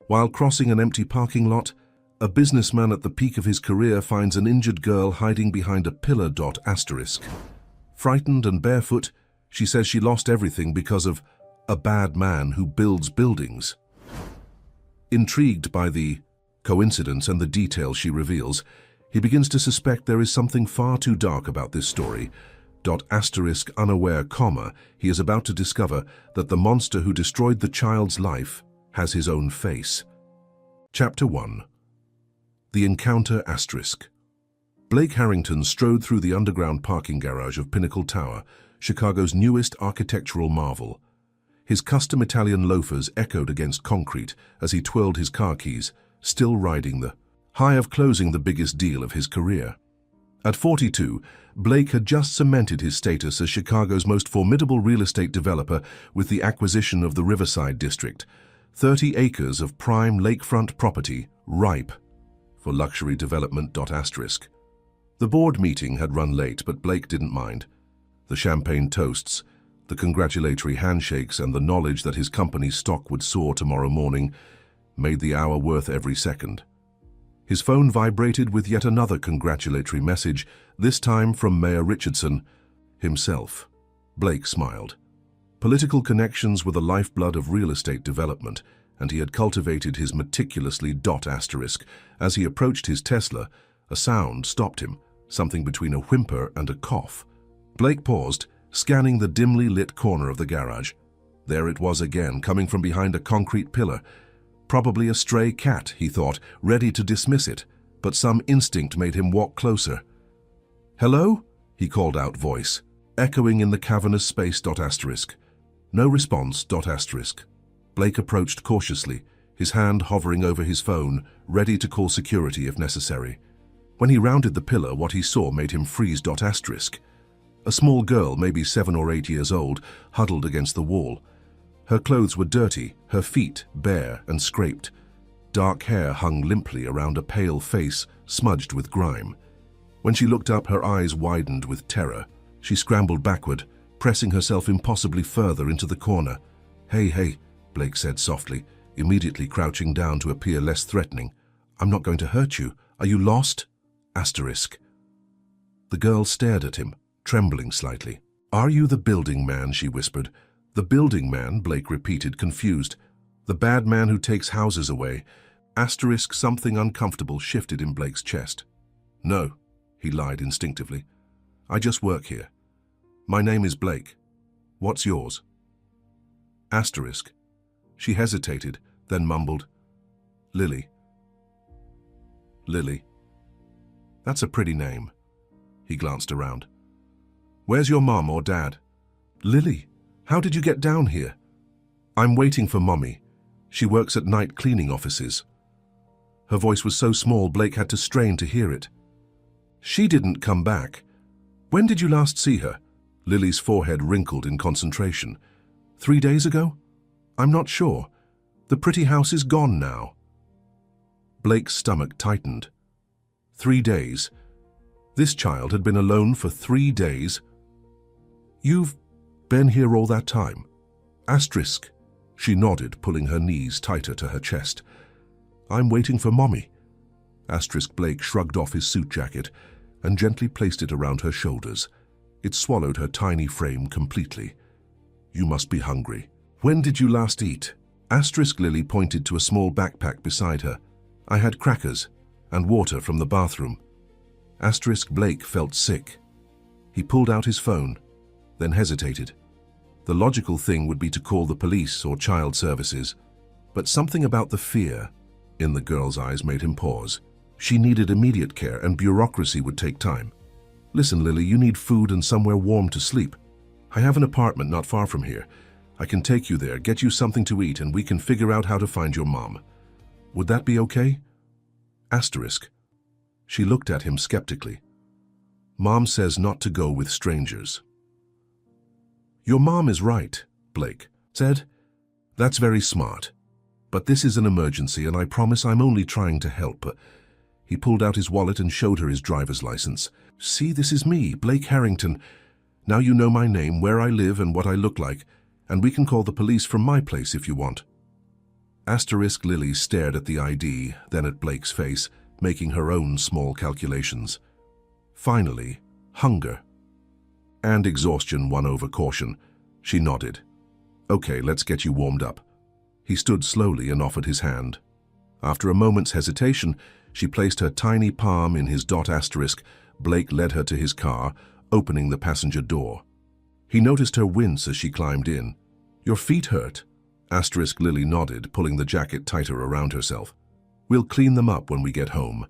While crossing an empty parking lot, a businessman at the peak of his career finds an injured girl hiding behind a pillar. Asterisk. Frightened and barefoot, she says she lost everything because of a bad man who builds buildings. Intrigued by the coincidence and the details she reveals, he begins to suspect there is something far too dark about this story. Asterisk unaware, he is about to discover that the monster who destroyed the child's life has his own face. Chapter 1. The Encounter. Asterisk. Blake Harrington strode through the underground parking garage of Pinnacle Tower, Chicago's newest architectural marvel. His custom Italian loafers echoed against concrete as he twirled his car keys, still riding the high of closing the biggest deal of his career. At 42, Blake had just cemented his status as Chicago's most formidable real estate developer with the acquisition of the Riverside District, 30 acres of prime lakefront property, ripe for luxury development. Asterisk. The board meeting had run late, but Blake didn't mind. The champagne toasts, the congratulatory handshakes, and the knowledge that his company's stock would soar tomorrow morning made the hour worth every second. His phone vibrated with yet another congratulatory message, this time from Mayor Richardson himself. Blake smiled. Political connections were the lifeblood of real estate development, and he had cultivated his meticulously. Asterisk. As he approached his Tesla, a sound stopped him, something between a whimper and a cough. Blake paused, scanning the dimly lit corner of the garage. There it was again, coming from behind a concrete pillar. Probably a stray cat, he thought, ready to dismiss it, but some instinct made him walk closer. "Hello?" he called out, voice echoing in the cavernous space. Asterisk. No response. Asterisk. Blake approached cautiously, his hand hovering over his phone, ready to call security if necessary. When he rounded the pillar, what he saw made him freeze. Asterisk. A small girl, maybe 7 or 8 years old, huddled against the wall. Her clothes were dirty, her feet bare and scraped. Dark hair hung limply around a pale face smudged with grime. When she looked up, her eyes widened with terror. She scrambled backward, pressing herself impossibly further into the corner. Hey, Blake said softly, immediately crouching down to appear less threatening. "I'm not going to hurt you. Are you lost?" Asterisk. The girl stared at him, trembling slightly. "Are you the building man?" she whispered. "The building man," Blake repeated, confused. "The bad man who takes houses away." Asterisk. Something uncomfortable shifted in Blake's chest. "No," he lied instinctively. "I just work here. My name is Blake. What's yours?" Asterisk. She hesitated, then mumbled, "Lily." "Lily. That's a pretty name." He glanced around. "Where's your mom or dad?" "Lily. How did you get down here?" "I'm waiting for Mommy. She works at night cleaning offices." Her voice was so small Blake had to strain to hear it. "She didn't come back. When did you last see her?" Lily's forehead wrinkled in concentration. 3 days ago? I'm not sure. The pretty house is gone now." Blake's stomach tightened. 3 days. This child had been alone for 3 days. "You've been here all that time?" Asterisk. She nodded, pulling her knees tighter to her chest. "I'm waiting for Mommy." Asterisk. Blake shrugged off his suit jacket and gently placed it around her shoulders. It swallowed her tiny frame completely. "You must be hungry. When did you last eat?" Asterisk. Lily pointed to a small backpack beside her. "I had crackers and water from the bathroom." Asterisk. Blake felt sick. He pulled out his phone, then hesitated. The logical thing would be to call the police or child services, but something about the fear in the girl's eyes made him pause. She needed immediate care, and bureaucracy would take time. "Listen, Lily, you need food and somewhere warm to sleep. I have an apartment not far from here. I can take you there, get you something to eat, and we can figure out how to find your mom. Would that be okay?" Asterisk. She looked at him skeptically. "Mom says not to go with strangers." "Your mom is right," Blake said. "That's very smart. But this is an emergency, and I promise I'm only trying to help." He pulled out his wallet and showed her his driver's license. "See, this is me, Blake Harrington. Now you know my name, where I live, and what I look like, and we can call the police from my place if you want." Asterisk Lily stared at the ID, then at Blake's face, making her own small calculations. Finally, hunger. And exhaustion won over caution. She nodded. Okay, let's get you warmed up. He stood slowly and offered his hand. After a moment's hesitation, she placed her tiny palm in his asterisk. Blake led her to his car, opening the passenger door. He noticed her wince as she climbed in. Your feet hurt? Asterisk Lily nodded, pulling the jacket tighter around herself. We'll clean them up when we get home.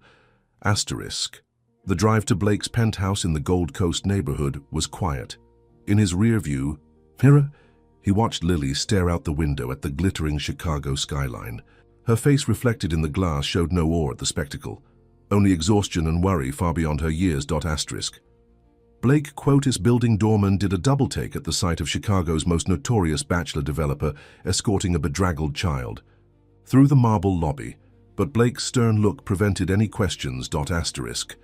Asterisk. The drive to Blake's penthouse in the Gold Coast neighborhood was quiet. In his rear view mirror, he watched Lily stare out the window at the glittering Chicago skyline. Her face reflected in the glass showed no awe at the spectacle, only exhaustion and worry far beyond her years. Asterisk. Blake Quotis building doorman did a double-take at the sight of Chicago's most notorious bachelor developer escorting a bedraggled child. Through the marble lobby, but Blake's stern look prevented any questions. Asterisk.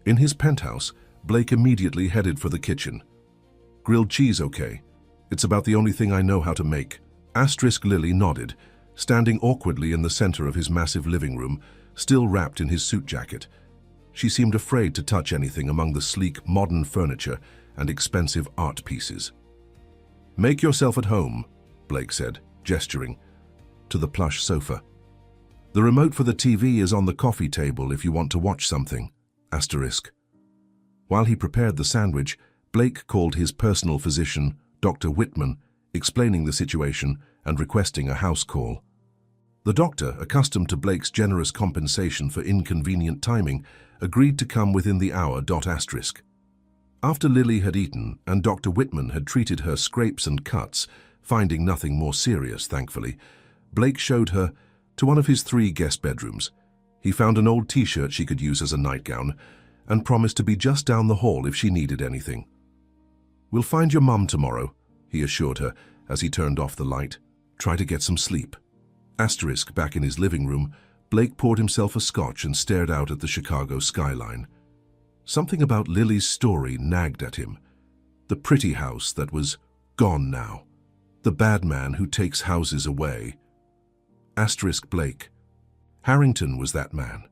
In his penthouse, Blake immediately headed for the kitchen. Grilled cheese, okay? It's about the only thing I know how to make. Asterisk Lily nodded, standing awkwardly in the center of his massive living room, still wrapped in his suit jacket. She seemed afraid to touch anything among the sleek, modern furniture and expensive art pieces. Make yourself at home, Blake said, gesturing to the plush sofa. The remote for the TV is on the coffee table if you want to watch something. Asterisk. While he prepared the sandwich, Blake called his personal physician, Dr. Whitman, explaining the situation and requesting a house call. The doctor, accustomed to Blake's generous compensation for inconvenient timing, agreed to come within the hour. Asterisk. After Lily had eaten and Dr. Whitman had treated her scrapes and cuts, finding nothing more serious, thankfully, Blake showed her to one of his 3 guest bedrooms. He found an old t-shirt she could use as a nightgown and promised to be just down the hall if she needed anything. We'll find your mum tomorrow, he assured her as he turned off the light. Try to get some sleep. Asterisk. Back in his living room, Blake poured himself a scotch and stared out at the Chicago skyline. Something about Lily's story nagged at him. The pretty house that was gone now. The bad man who takes houses away. Asterisk. Blake. Harrington was that man.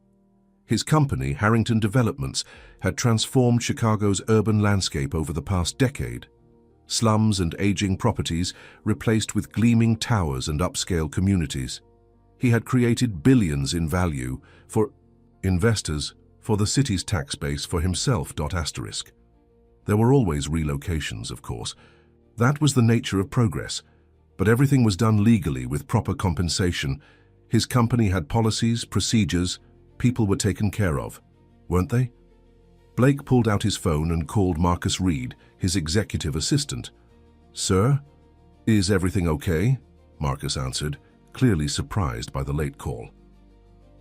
His company, Harrington Developments, had transformed Chicago's urban landscape over the past decade. Slums and aging properties replaced with gleaming towers and upscale communities. He had created billions in value for investors, for the city's tax base, for himself. Asterisk. There were always relocations, of course. That was the nature of progress, but everything was done legally with proper compensation. His company had policies, procedures, people were taken care of, weren't they? Blake pulled out his phone and called Marcus Reed, his executive assistant. Sir, is everything okay? Marcus answered, clearly surprised by the late call.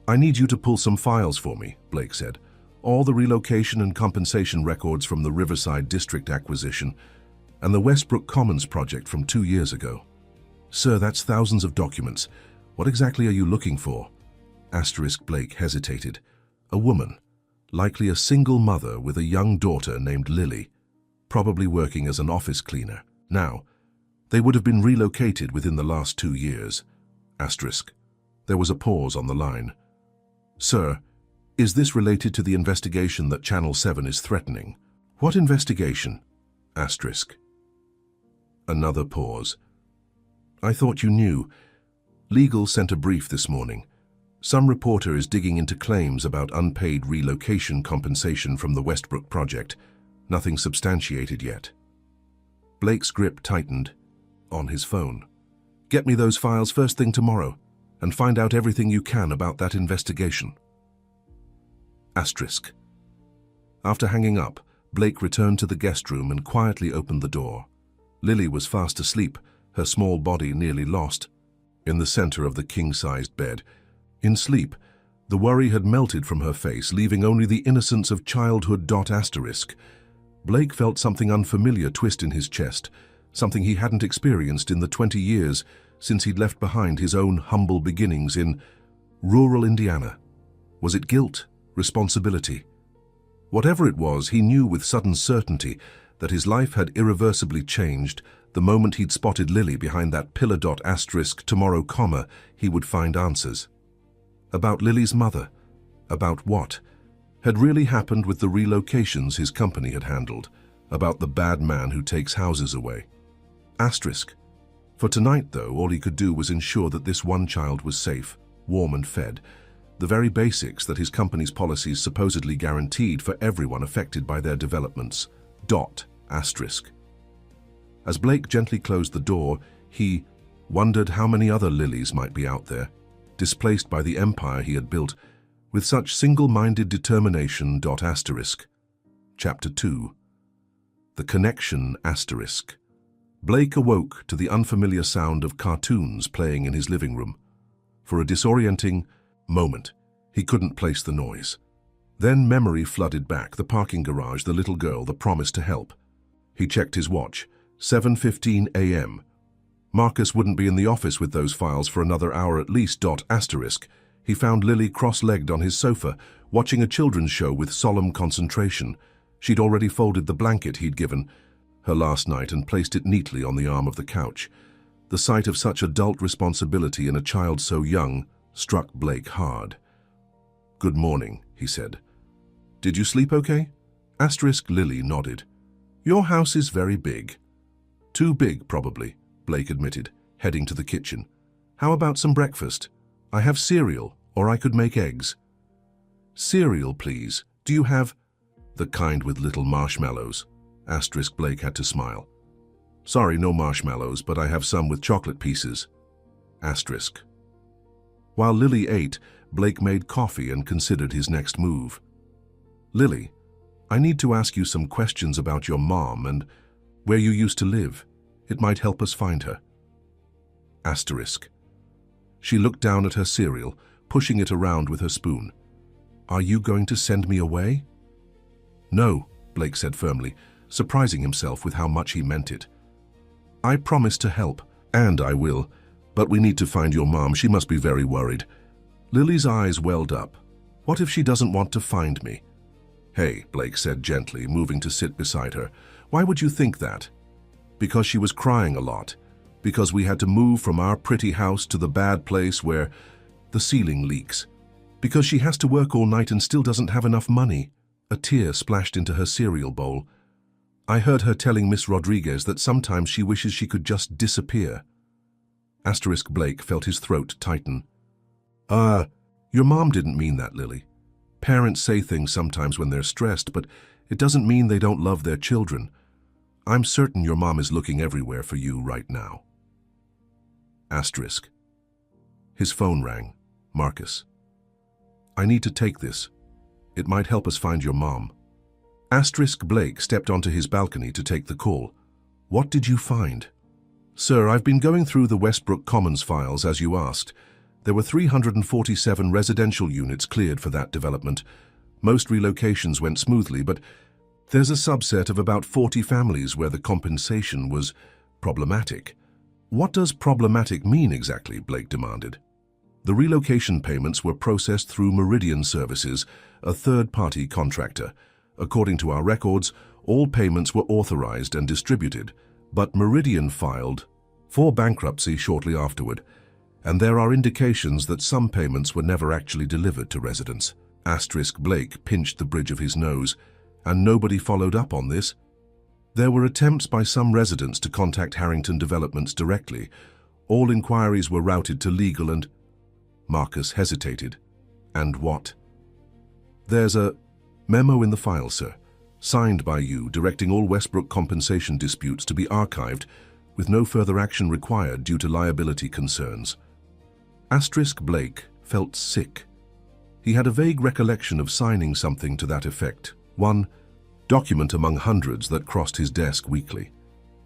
I need you to pull some files for me, Blake said. All the relocation and compensation records from the Riverside District acquisition and the Westbrook Commons project from 2 years ago. Sir, that's thousands of documents. What exactly are you looking for? Asterisk. Blake hesitated. A woman, likely a single mother with a young daughter named Lily, probably working as an office cleaner. Now, they would have been relocated within the last 2 years. Asterisk. There was a pause on the line. Sir, is this related to the investigation that Channel 7 is threatening? What investigation? Asterisk. Another pause. I thought you knew. Legal sent a brief this morning. Some reporter is digging into claims about unpaid relocation compensation from the Westbrook project. Nothing substantiated yet. Blake's grip tightened on his phone. Get me those files first thing tomorrow and find out everything you can about that investigation. Asterisk. After hanging up, Blake returned to the guest room and quietly opened the door. Lily was fast asleep, her small body nearly lost, in the center of the king-sized bed. In sleep, the worry had melted from her face, leaving only the innocence of childhood. Asterisk. Blake felt something unfamiliar twist in his chest, something he hadn't experienced in the 20 years since he'd left behind his own humble beginnings in rural Indiana. Was it guilt? Responsibility? Whatever it was, he knew with sudden certainty that his life had irreversibly changed the moment he'd spotted Lily behind that pillar. Tomorrow, he would find answers. About Lily's mother, about what had really happened with the relocations his company had handled, about the bad man who takes houses away. For tonight, though, all he could do was ensure that this one child was safe, warm and fed, the very basics that his company's policies supposedly guaranteed for everyone affected by their developments. As Blake gently closed the door, he wondered how many other Lilies might be out there, displaced by the empire he had built with such single-minded determination. Chapter 2. The Connection. Blake awoke to the unfamiliar sound of cartoons playing in his living room. For a disorienting moment, he couldn't place the noise. Then memory flooded back, the parking garage, the little girl, the promise to help. He checked his watch. 7:15 a.m. Marcus wouldn't be in the office with those files for another hour at least. He found Lily cross-legged on his sofa, watching a children's show with solemn concentration. She'd already folded the blanket he'd given her last night and placed it neatly on the arm of the couch. The sight of such adult responsibility in a child so young struck Blake hard. "Good morning," he said. "Did you sleep okay?" Lily nodded. "Your house is very big." "Too big, probably," Blake admitted, heading to the kitchen. "How about some breakfast? I have cereal, or I could make eggs." "Cereal, please. Do you have—" "The kind with little marshmallows?" Blake had to smile. "Sorry, no marshmallows, but I have some with chocolate pieces." While Lily ate, Blake made coffee and considered his next move. "Lily, I need to ask you some questions about your mom and where you used to live. It might help us find her." She looked down at her cereal, pushing it around with her spoon. "Are you going to send me away?" "No," Blake said firmly, surprising himself with how much he meant it. "I promise to help, and I will, but we need to find your mom. She must be very worried." Lily's eyes welled up. "What if she doesn't want to find me?" "Hey," Blake said gently, moving to sit beside her. "Why would you think that?" "Because she was crying a lot. Because we had to move from our pretty house to the bad place where the ceiling leaks. Because she has to work all night and still doesn't have enough money." A tear splashed into her cereal bowl. "I heard her telling Miss Rodriguez that sometimes she wishes she could just disappear." Blake felt his throat tighten. Your mom didn't mean that, Lily. Parents say things sometimes when they're stressed, but it doesn't mean they don't love their children. I'm certain your mom is looking everywhere for you right now." His phone rang. "Marcus. I need to take this. It might help us find your mom." Blake stepped onto his balcony to take the call. "What did you find?" "Sir, I've been going through the Westbrook Commons files as you asked. There were 347 residential units cleared for that development. Most relocations went smoothly, but there's a subset of about 40 families where the compensation was problematic." "What does problematic mean exactly?" Blake demanded. "The relocation payments were processed through Meridian Services, a third-party contractor. According to our records, all payments were authorized and distributed, but Meridian filed for bankruptcy shortly afterward, and there are indications that some payments were never actually delivered to residents." Blake pinched the bridge of his nose. "And nobody followed up on this?" "There were attempts by some residents to contact Harrington Developments directly. All inquiries were routed to legal and—" Marcus hesitated. "And what?" "There's a memo in the file, sir, signed by you, directing all Westbrook compensation disputes to be archived, with no further action required due to liability concerns." Blake felt sick. He had a vague recollection of signing something to that effect, one document among hundreds that crossed his desk weekly.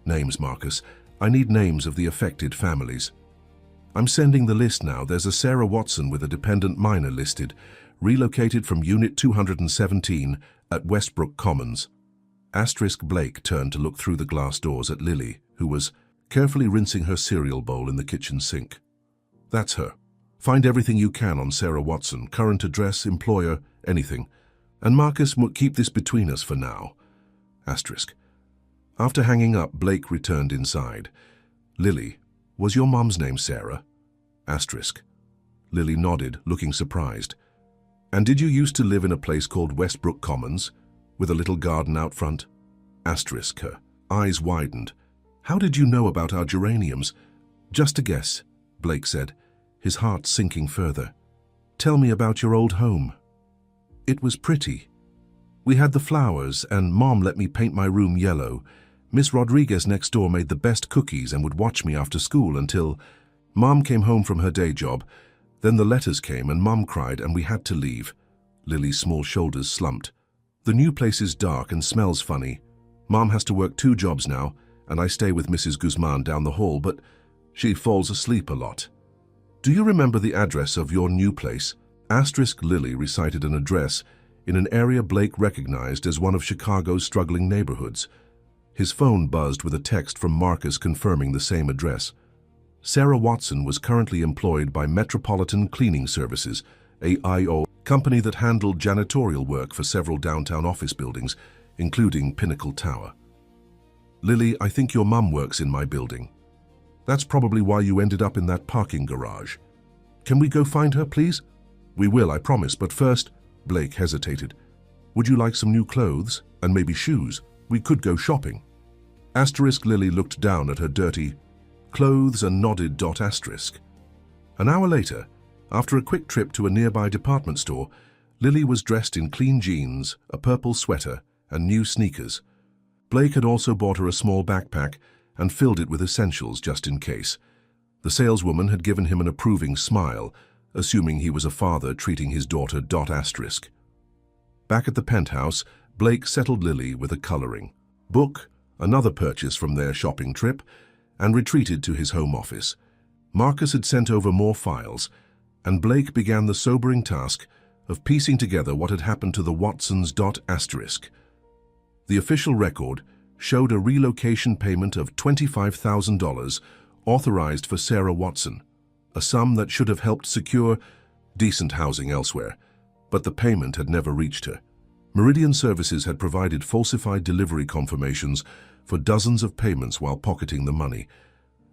"Names, Marcus. I need names of the affected families." "I'm sending the list now. There's a Sarah Watson with a dependent minor listed, relocated from Unit 217 at Westbrook Commons." Blake turned to look through the glass doors at Lily, who was carefully rinsing her cereal bowl in the kitchen sink. "That's her. Find everything you can on Sarah Watson, current address, employer, anything. And Marcus, keep this between us for now." After hanging up, Blake returned inside. Lily, was your mum's name Sarah? Asterisk. Lily nodded, looking surprised. And did you used to live in a place called Westbrook Commons, with a little garden out front? Asterisk. Her eyes widened. How did you know about our geraniums? Just a guess, Blake said, his heart sinking further. Tell me about your old home. It was pretty. We had the flowers, and Mom let me paint my room yellow. Miss Rodriguez next door made the best cookies and would watch me after school until Mom came home from her day job. Then the letters came and Mom cried and we had to leave. Lily's small shoulders slumped. The new place is dark and smells funny. Mom has to work 2 jobs now, and I stay with Mrs. Guzman down the hall, but she falls asleep a lot. Do you remember the address of your new place? Asterisk. Lily recited an address in an area Blake recognized as one of Chicago's struggling neighborhoods. His phone buzzed with a text from Marcus confirming the same address. Sarah Watson was currently employed by Metropolitan Cleaning Services, a I.O. company that handled janitorial work for several downtown office buildings, including Pinnacle Tower. Lily, I think your mum works in my building. That's probably why you ended up in that parking garage. Can we go find her, please? We will, I promise, but first, Blake hesitated. Would you like some new clothes and maybe shoes? We could go shopping. Asterisk. Lily looked down at her dirty clothes and nodded. Asterisk. An hour later, after a quick trip to a nearby department store, Lily was dressed in clean jeans, a purple sweater, and new sneakers. Blake had also bought her a small backpack and filled it with essentials just in case. The saleswoman had given him an approving smile, assuming he was a father treating his daughter. Asterisk. Back at the penthouse, Blake settled Lily with a coloring book, another purchase from their shopping trip, and retreated to his home office. Marcus had sent over more files, and Blake began the sobering task of piecing together what had happened to the Watsons. Asterisk. The official record showed a relocation payment of $25,000 authorized for Sarah Watson, a sum that should have helped secure decent housing elsewhere, but the payment had never reached her. Meridian Services had provided falsified delivery confirmations for dozens of payments while pocketing the money,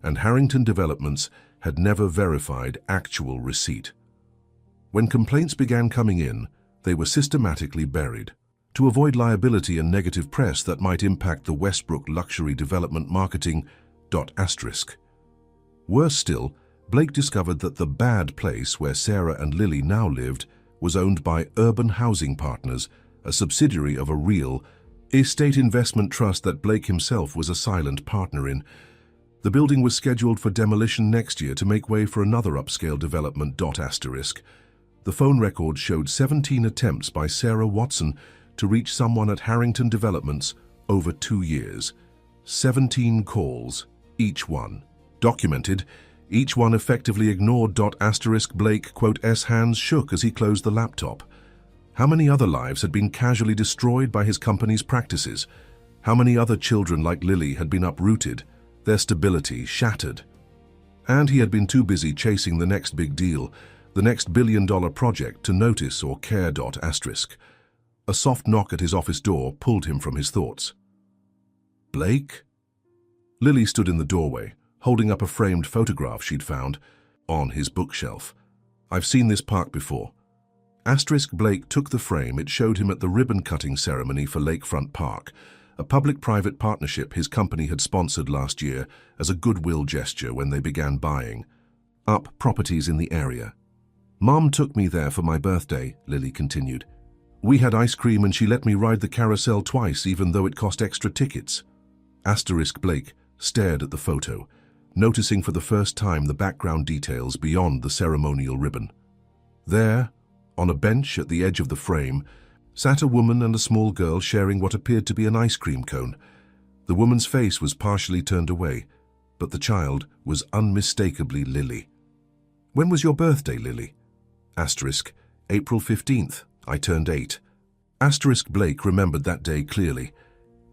and Harrington Developments had never verified actual receipt. When complaints began coming in, they were systematically buried, to avoid liability and negative press that might impact the Westbrook luxury development marketing. Asterisk. Worse still, Blake discovered that the bad place where Sarah and Lily now lived was owned by Urban Housing Partners, a subsidiary of a real estate investment trust that Blake himself was a silent partner in. The building was scheduled for demolition next year to make way for another upscale development. Asterisk. The phone record showed 17 attempts by Sarah Watson to reach someone at Harrington Developments over 2 years. 17 calls, each one documented, each one effectively ignored. Asterisk. Blake, quote, S hands shook as he closed the laptop. How many other lives had been casually destroyed by his company's practices? How many other children like Lily had been uprooted, their stability shattered? And he had been too busy chasing the next big deal, the next billion-dollar project, to notice or care. Asterisk. A soft knock at his office door pulled him from his thoughts. Blake? Lily stood in the doorway, holding up a framed photograph she'd found on his bookshelf. I've seen this park before. Asterisk. Blake took the frame. It showed him at the ribbon-cutting ceremony for Lakefront Park, a public-private partnership his company had sponsored last year as a goodwill gesture when they began buying up properties in the area. Mom took me there for my birthday, Lily continued. We had ice cream and she let me ride the carousel twice, even though it cost extra tickets. Asterisk. Blake stared at the photo, noticing for the first time the background details beyond the ceremonial ribbon. There, on a bench at the edge of the frame, sat a woman and a small girl sharing what appeared to be an ice cream cone. The woman's face was partially turned away, but the child was unmistakably Lily. When was your birthday, Lily? Asterisk. April 15th. I turned 8. Asterisk. Blake remembered that day clearly.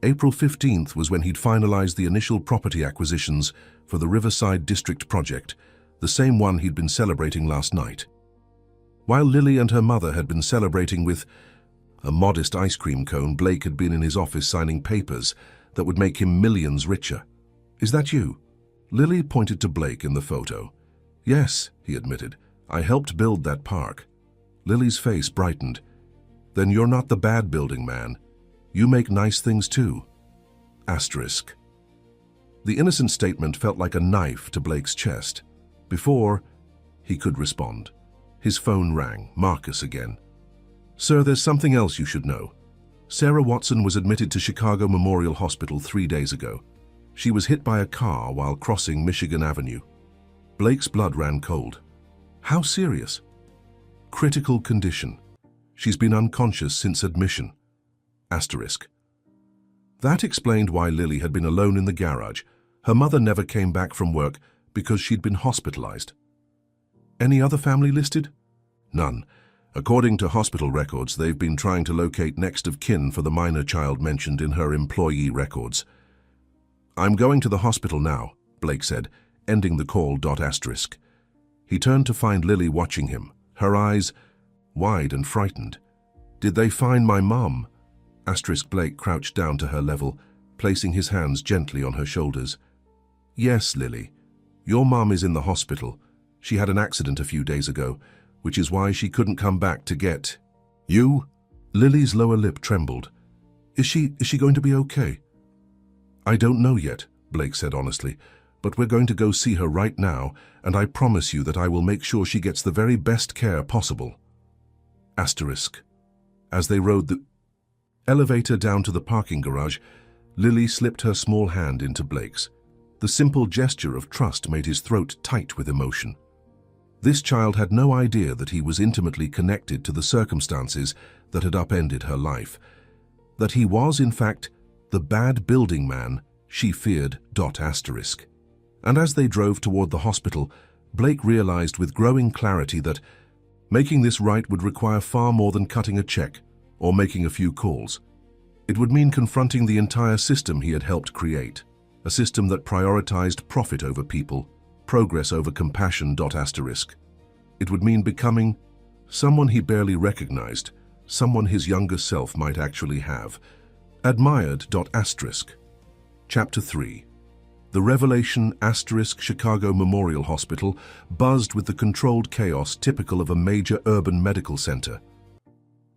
April 15th was when he'd finalized the initial property acquisitions for the Riverside District project, the same one he'd been celebrating last night. While Lily and her mother had been celebrating with a modest ice cream cone, Blake had been in his office signing papers that would make him millions richer. Is that you? Lily pointed to Blake in the photo. Yes, he admitted. I helped build that park. Lily's face brightened. Then you're not the bad building man. You make nice things too. Asterisk. The innocent statement felt like a knife to Blake's chest. Before he could respond, his phone rang. Marcus again. Sir, there's something else you should know. Sarah Watson was admitted to Chicago Memorial Hospital 3 days ago. She was hit by a car while crossing Michigan Avenue. Blake's blood ran cold. How serious? Critical condition. She's been unconscious since admission. Asterisk. That explained why Lily had been alone in the garage. Her mother never came back from work because she'd been hospitalized. Any other family listed? None. According to hospital records, they've been trying to locate next of kin for the minor child mentioned in her employee records. I'm going to the hospital now, Blake said, ending the call. Asterisk. He turned to find Lily watching him, her eyes wide and frightened. Did they find my mom? Asterisk. Blake crouched down to her level, placing his hands gently on her shoulders. Yes, Lily. Your mom is in the hospital. She had an accident a few days ago, which is why she couldn't come back to get you. Lily's lower lip trembled. Is she going to be okay? I don't know yet, Blake said honestly, but we're going to go see her right now, and I promise you that I will make sure she gets the very best care possible. Asterisk. As they rode the elevator down to the parking garage, Lily slipped her small hand into Blake's. The simple gesture of trust made his throat tight with emotion. This child had no idea that he was intimately connected to the circumstances that had upended her life, that he was, in fact, the bad building man she feared. Asterisk. And as they drove toward the hospital, Blake realized with growing clarity that making this right would require far more than cutting a check or making a few calls. It would mean confronting the entire system he had helped create, a system that prioritized profit over people, progress over compassion. Asterisk. It would mean becoming someone he barely recognized, someone his younger self might actually have admired. Asterisk. Chapter 3. The revelation. Asterisk. Chicago Memorial Hospital buzzed with the controlled chaos typical of a major urban medical center.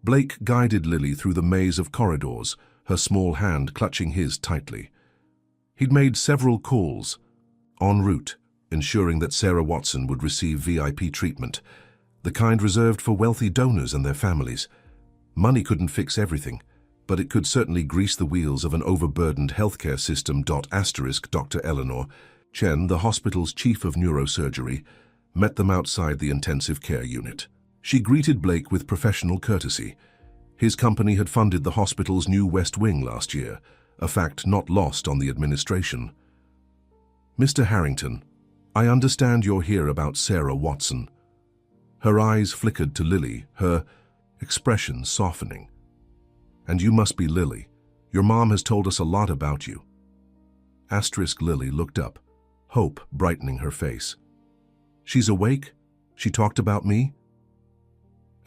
Blake guided Lily through the maze of corridors, her small hand clutching his tightly. He'd made several calls, en route, ensuring that Sarah Watson would receive VIP treatment, the kind reserved for wealthy donors and their families. Money couldn't fix everything, but it could certainly grease the wheels of an overburdened healthcare system. Asterisk. Dr. Eleanor Chen, the hospital's chief of neurosurgery, met them outside the intensive care unit. She greeted Blake with professional courtesy. His company had funded the hospital's new West Wing last year, a fact not lost on the administration. Mr. Harrington, I understand you're here about Sarah Watson. Her eyes flickered to Lily, her expression softening. And you must be Lily. Your mom has told us a lot about you. Asterisk. Lily looked up, hope brightening her face. She's awake? She talked about me?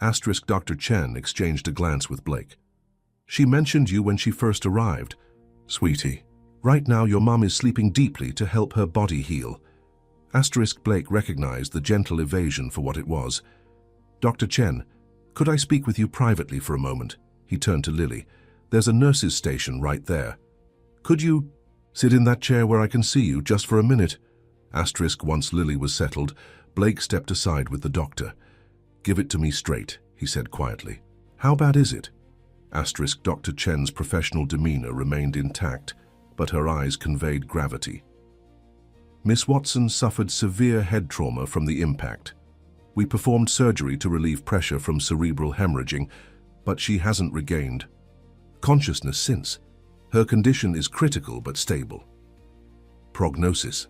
Asterisk. Dr. Chen exchanged a glance with Blake. She mentioned you when she first arrived. Sweetie, right now your mom is sleeping deeply to help her body heal. Asterisk. Blake recognized the gentle evasion for what it was. Dr. Chen, could I speak with you privately for a moment? He turned to Lily. There's a nurse's station right there. Could you sit in that chair where I can see you just for a minute? Asterisk. Once Lily was settled, Blake stepped aside with the doctor. Give it to me straight, he said quietly. How bad is it? Asterisk. Dr. Chen's professional demeanor remained intact, but her eyes conveyed gravity. Miss Watson suffered severe head trauma from the impact. We performed surgery to relieve pressure from cerebral hemorrhaging, but she hasn't regained consciousness since. Her condition is critical but stable. Prognosis: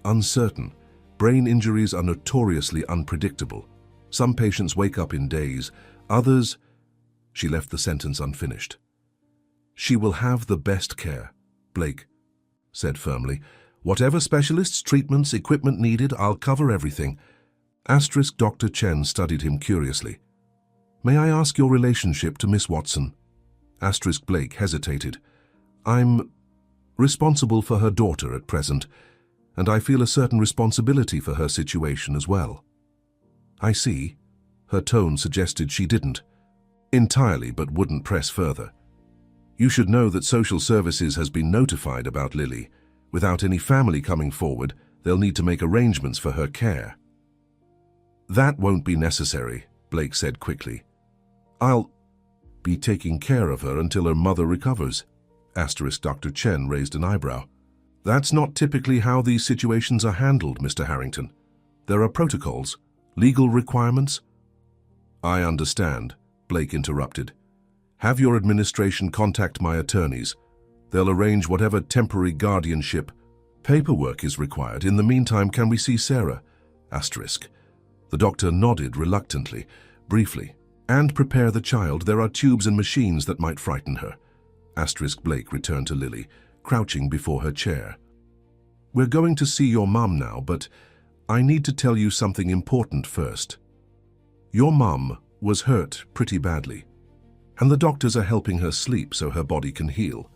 uncertain. Brain injuries are notoriously unpredictable. Some patients wake up in days, others... She left the sentence unfinished. She will have the best care, Blake said firmly. Whatever specialists, treatments, equipment needed, I'll cover everything. Asterisk. Dr. Chen studied him curiously. May I ask your relationship to Miss Watson? Asterisk. Blake hesitated. I'm responsible for her daughter at present, and I feel a certain responsibility for her situation as well." "I see." Her tone suggested she didn't entirely, but wouldn't press further. "You should know that social services has been notified about Lily. Without any family coming forward, they'll need to make arrangements for her care." "That won't be necessary," Blake said quickly. "I'll be taking care of her until her mother recovers." Dr. Chen raised an eyebrow. "That's not typically how these situations are handled, Mr. Harrington. There are protocols, legal requirements." "I understand," Blake interrupted. "Have your administration contact my attorneys. They'll arrange whatever temporary guardianship paperwork is required. In the meantime, can we see Sarah?" The doctor nodded reluctantly, briefly. "And prepare the child. There are tubes and machines that might frighten her." Blake returned to Lily, crouching before her chair. "We're going to see your mum now, but I need to tell you something important first. Your mum was hurt pretty badly, and the doctors are helping her sleep so her body can heal.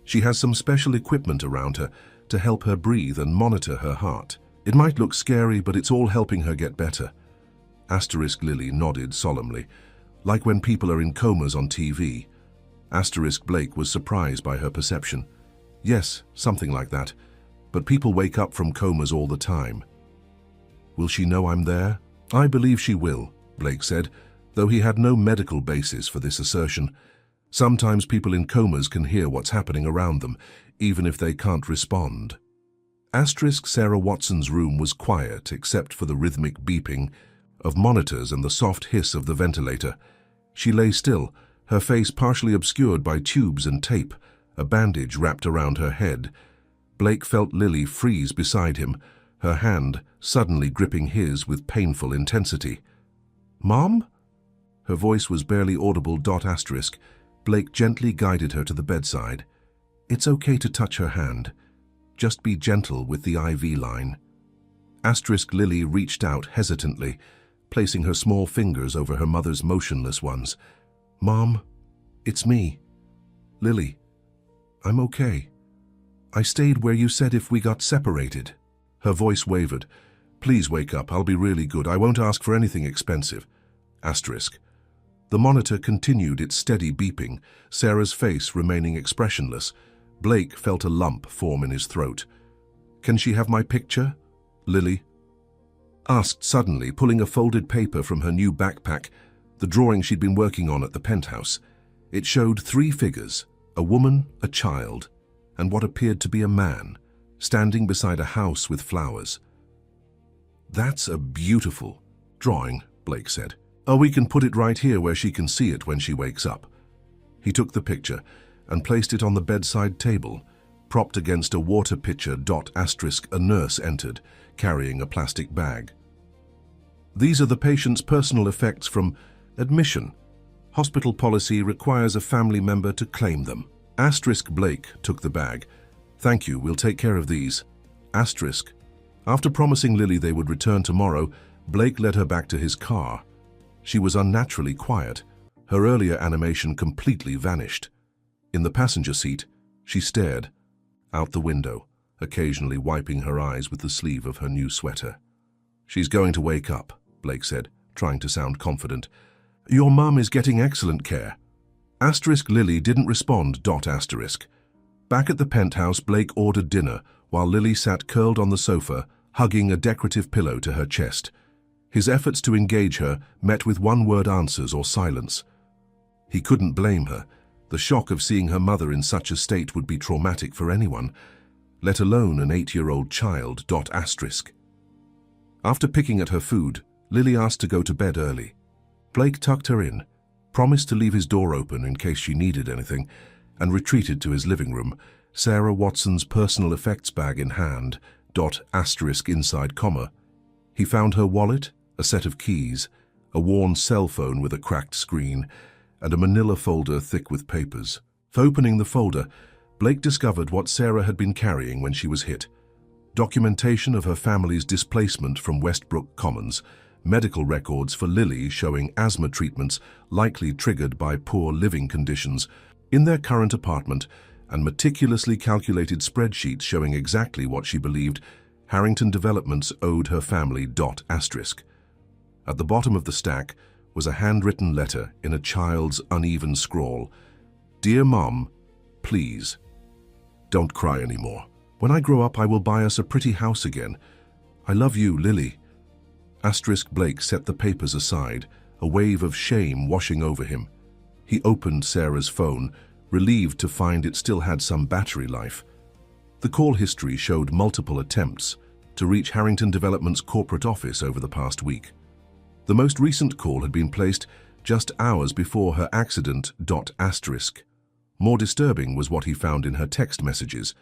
She has some special equipment around her to help her breathe and monitor her heart. It might look scary, but it's all helping her get better." Lily nodded solemnly, like when people are in comas on TV. Blake was surprised by her perception. "Yes, something like that. But people wake up from comas all the time." "Will she know I'm there?" "I believe she will," Blake said, though he had no medical basis for this assertion. Sometimes people in comas can hear what's happening around them, even if they can't respond. Sarah Watson's room was quiet except for the rhythmic beeping of monitors and the soft hiss of the ventilator. She lay still, her face partially obscured by tubes and tape, a bandage wrapped around her head. Blake felt Lily freeze beside him, her hand suddenly gripping his with painful intensity. "Mom?" Her voice was barely audible. Blake gently guided her to the bedside. "It's okay to touch her hand. Just be gentle with the IV line." Lily reached out hesitantly, placing her small fingers over her mother's motionless ones. "Mom, it's me. Lily. I'm okay. I stayed where you said if we got separated." Her voice wavered. "Please wake up. I'll be really good. I won't ask for anything expensive." The monitor continued its steady beeping, Sarah's face remaining expressionless. Blake felt a lump form in his throat. "Can she have my picture?" Lily asked suddenly, pulling a folded paper from her new backpack, the drawing she'd been working on at the penthouse. It showed 3 figures, a woman, a child, and what appeared to be a man, standing beside a house with flowers. "That's a beautiful drawing," Blake said. "Oh, we can put it right here where she can see it when she wakes up." He took the picture and placed it on the bedside table, propped against a water pitcher. A nurse entered, carrying a plastic bag. "These are the patient's personal effects from admission. Hospital policy requires a family member to claim them." Blake took the bag. "Thank you, we'll take care of these." After promising Lily they would return tomorrow, Blake led her back to his car. She was unnaturally quiet. Her earlier animation completely vanished. In the passenger seat, she stared out the window, occasionally wiping her eyes with the sleeve of her new sweater. "She's going to wake up," Blake said, trying to sound confident. "Your mum is getting excellent care." Lily didn't respond. Back at the penthouse, Blake ordered dinner, while Lily sat curled on the sofa, hugging a decorative pillow to her chest. His efforts to engage her met with one-word answers or silence. He couldn't blame her. The shock of seeing her mother in such a state would be traumatic for anyone, let alone an 8-year-old child. After picking at her food, Lily asked to go to bed early. Blake tucked her in, promised to leave his door open in case she needed anything, and retreated to his living room, Sarah Watson's personal effects bag in hand. Inside comma. He found her wallet, a set of keys, a worn cell phone with a cracked screen, and a manila folder thick with papers. Opening the folder, Blake discovered what Sarah had been carrying when she was hit. Documentation of her family's displacement from Westbrook Commons, medical records for Lily showing asthma treatments likely triggered by poor living conditions in their current apartment, and meticulously calculated spreadsheets showing exactly what she believed Harrington Developments owed her family. At the bottom of the stack was a handwritten letter in a child's uneven scrawl. "Dear Mom, please, don't cry anymore. When I grow up, I will buy us a pretty house again. I love you, Lily." Blake set the papers aside, a wave of shame washing over him. He opened Sarah's phone, relieved to find it still had some battery life. The call history showed multiple attempts to reach Harrington Development's corporate office over the past week. The most recent call had been placed just hours before her accident. More disturbing was what he found in her text messages,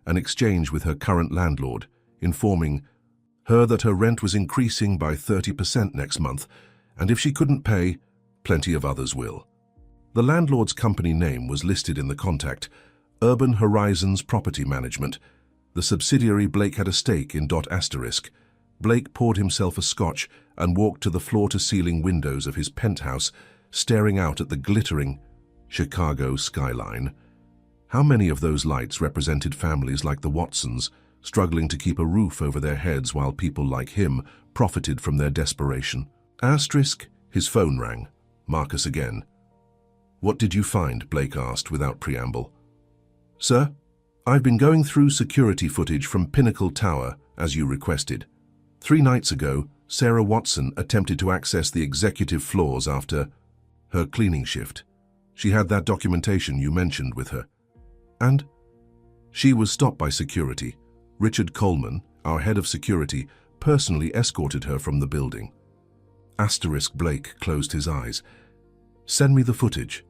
an exchange with her current landlord, informing her that her rent was increasing by 30% next month, and if she couldn't pay, plenty of others will. The landlord's company name was listed in the contact, Urban Horizons Property Management. The subsidiary Blake had a stake in. Blake poured himself a scotch and walked to the floor-to-ceiling windows of his penthouse, staring out at the glittering Chicago skyline. How many of those lights represented families like the Watsons, struggling to keep a roof over their heads while people like him profited from their desperation? His phone rang. Marcus again. "What did you find?" Blake asked without preamble. "Sir, I've been going through security footage from Pinnacle Tower, as you requested. 3 nights ago, Sarah Watson attempted to access the executive floors after her cleaning shift. She had that documentation you mentioned with her. And she was stopped by security. Richard Coleman, our head of security, personally escorted her from the building." Blake closed his eyes. "Send me the footage."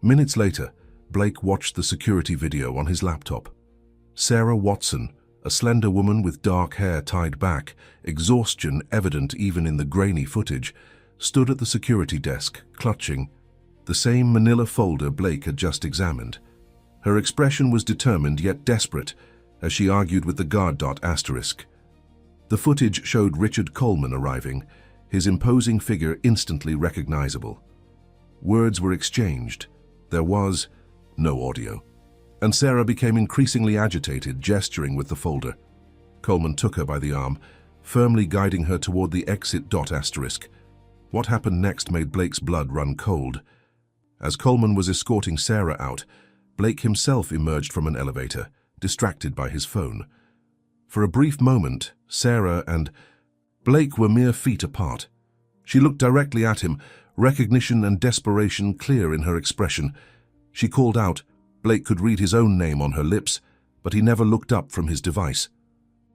Minutes later, Blake watched the security video on his laptop. Sarah Watson, a slender woman with dark hair tied back, exhaustion evident even in the grainy footage, stood at the security desk, clutching the same manila folder Blake had just examined. Her expression was determined yet desperate as she argued with the guard. The footage showed Richard Coleman arriving, his imposing figure instantly recognizable. Words were exchanged. There was no audio, and Sarah became increasingly agitated, gesturing with the folder. Coleman took her by the arm, firmly guiding her toward the exit. What happened next made Blake's blood run cold. As Coleman was escorting Sarah out, Blake himself emerged from an elevator, distracted by his phone. For a brief moment, Sarah and Blake were mere feet apart. She looked directly at him, recognition and desperation clear in her expression. She called out. Blake could read his own name on her lips, but he never looked up from his device.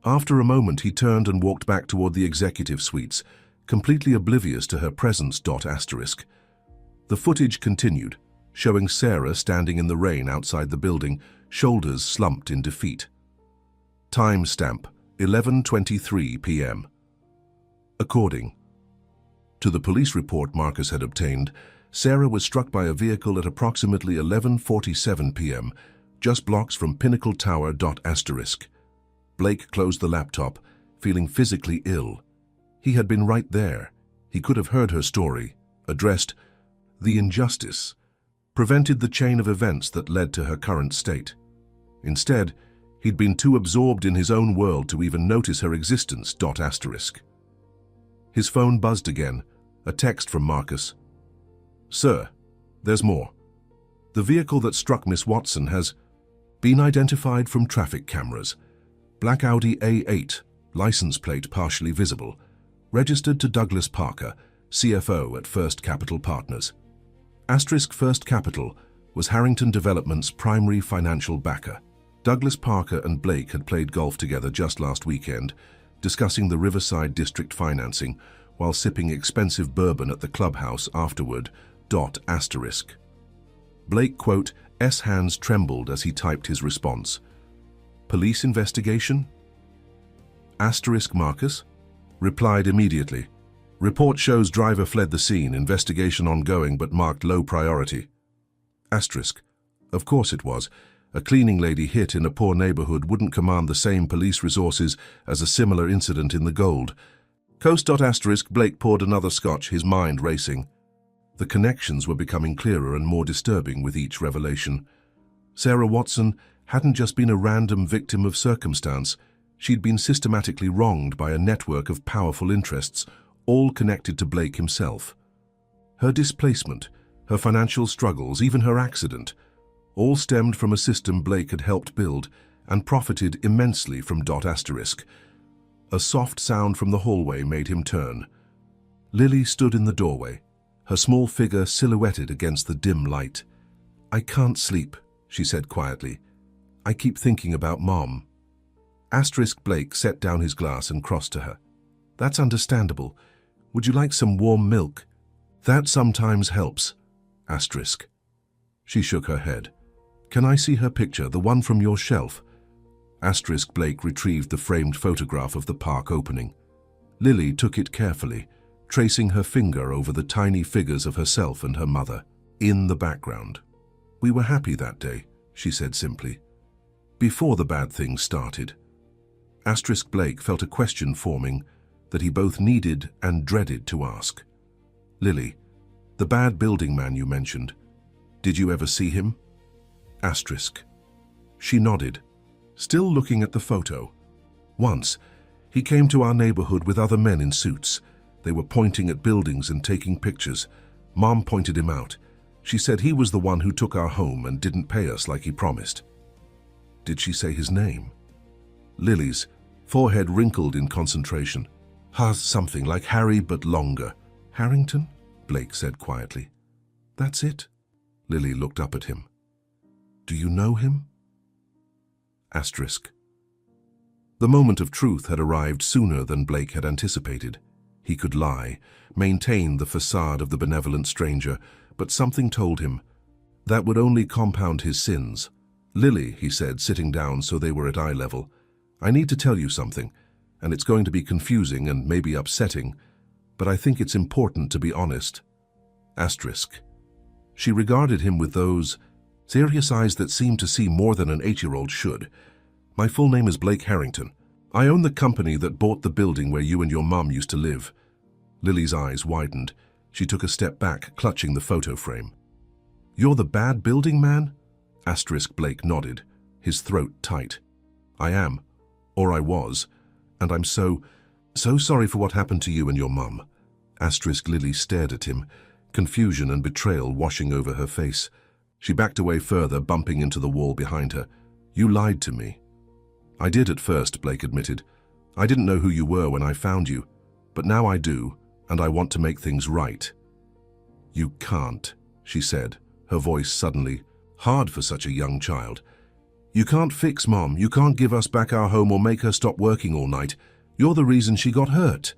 After a moment, he turned and walked back toward the executive suites, completely oblivious to her presence. The footage continued, showing Sarah standing in the rain outside the building, shoulders slumped in defeat. Timestamp 11:23 p.m. According to the police report Marcus had obtained, Sarah was struck by a vehicle at approximately 11:47 p.m., just blocks from Pinnacle Tower. Blake closed the laptop, feeling physically ill. He had been right there. He could have heard her story, addressed the injustice, prevented the chain of events that led to her current state. Instead, he'd been too absorbed in his own world to even notice her existence. His phone buzzed again, a text from Marcus. "Sir, there's more. The vehicle that struck Miss Watson has been identified from traffic cameras. Black Audi A8, license plate partially visible, registered to Douglas Parker, CFO at First Capital Partners. First Capital was Harrington Development's primary financial backer. Douglas Parker and Blake had played golf together just last weekend, discussing the Riverside District financing while sipping expensive bourbon at the clubhouse afterward. Blake, quote, S. hands trembled as he typed his response. Police investigation? Marcus replied immediately. Report shows driver fled the scene, investigation ongoing but marked low priority. Of course it was. A cleaning lady hit in a poor neighborhood wouldn't command the same police resources as a similar incident in the Gold. Blake poured another scotch, his mind racing. The connections were becoming clearer and more disturbing with each revelation. Sarah Watson hadn't just been a random victim of circumstance. She'd been systematically wronged by a network of powerful interests, all connected to Blake himself. Her displacement, her financial struggles, even her accident, all stemmed from a system Blake had helped build and profited immensely from. A soft sound from the hallway made him turn. Lily stood in the doorway, her small figure silhouetted against the dim light. "I can't sleep," she said quietly. "I keep thinking about Mom." Blake set down his glass and crossed to her. "That's understandable. Would you like some warm milk?" "That sometimes helps." She shook her head. "Can I see her picture, the one from your shelf?" Blake retrieved the framed photograph of the park opening. Lily took it carefully, tracing her finger over the tiny figures of herself and her mother, in the background. "We were happy that day," she said simply. "Before the bad things started." Blake felt a question forming that he both needed and dreaded to ask. "Lily, the bad building man you mentioned, did you ever see him?" She nodded, still looking at the photo. "Once, he came to our neighborhood with other men in suits. They were pointing at buildings and taking pictures. Mom pointed him out. She said he was the one who took our home and didn't pay us like he promised." "Did she say his name?" Lily's forehead wrinkled in concentration. "Something like Harry, but longer." "Harrington?" Blake said quietly. "That's it?" Lily looked up at him. "Do you know him?" The moment of truth had arrived sooner than Blake had anticipated. He could lie, maintain the facade of the benevolent stranger, but something told him that would only compound his sins. "Lily," he said, sitting down so they were at eye level, "I need to tell you something, and it's going to be confusing and maybe upsetting, but I think it's important to be honest." She regarded him with those serious eyes that seemed to see more than an 8-year-old should. "My full name is Blake Harrington. I own the company that bought the building where you and your mom used to live." Lily's eyes widened. She took a step back, clutching the photo frame. "You're the bad building man?" Blake nodded, his throat tight. "I am, or I was, and I'm so sorry for what happened to you and your mum." Lily stared at him, confusion and betrayal washing over her face. She backed away further, bumping into the wall behind her. "You lied to me." "I did at first," Blake admitted. "I didn't know who you were when I found you, but now I do, and I want to make things right." "You can't," she said, her voice suddenly hard for such a young child. "You can't fix Mom. You can't give us back our home or make her stop working all night. You're the reason she got hurt."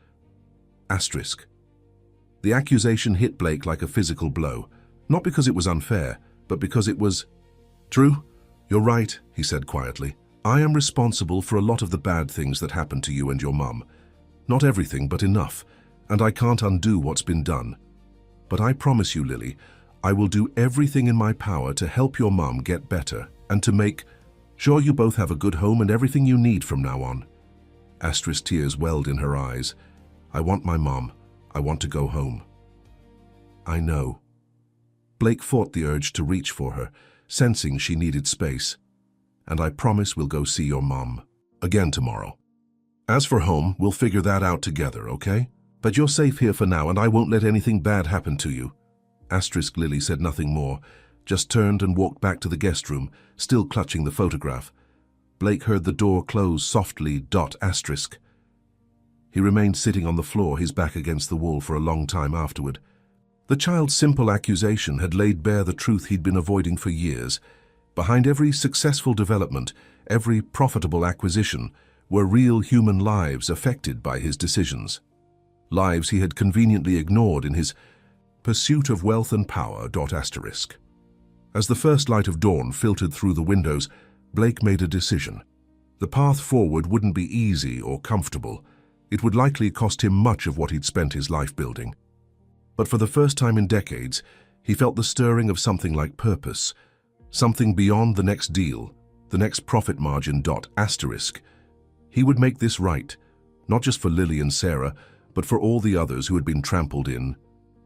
The accusation hit Blake like a physical blow, not because it was unfair, but because it was true. "You're right," he said quietly. "I am responsible for a lot of the bad things that happened to you and your mum. Not everything, but enough, and I can't undo what's been done. But I promise you, Lily, I will do everything in my power to help your mum get better and to make sure you both have a good home and everything you need from now on." Tears welled in her eyes. "I want my mom. I want to go home." "I know." Blake fought the urge to reach for her, sensing she needed space. "And I promise we'll go see your mom again tomorrow. As for home, we'll figure that out together, okay? But you're safe here for now, and I won't let anything bad happen to you." Lily said nothing more, just turned and walked back to the guest room, still clutching the photograph. Blake heard the door close softly. He remained sitting on the floor, his back against the wall, for a long time afterward. The child's simple accusation had laid bare the truth he'd been avoiding for years. Behind every successful development, every profitable acquisition, were real human lives affected by his decisions. Lives he had conveniently ignored in his pursuit of wealth and power. As the first light of dawn filtered through the windows, Blake made a decision. The path forward wouldn't be easy or comfortable. It would likely cost him much of what he'd spent his life building. But for the first time in decades, he felt the stirring of something like purpose, something beyond the next deal, the next profit margin. He would make this right, not just for Lily and Sarah, but for all the others who had been trampled in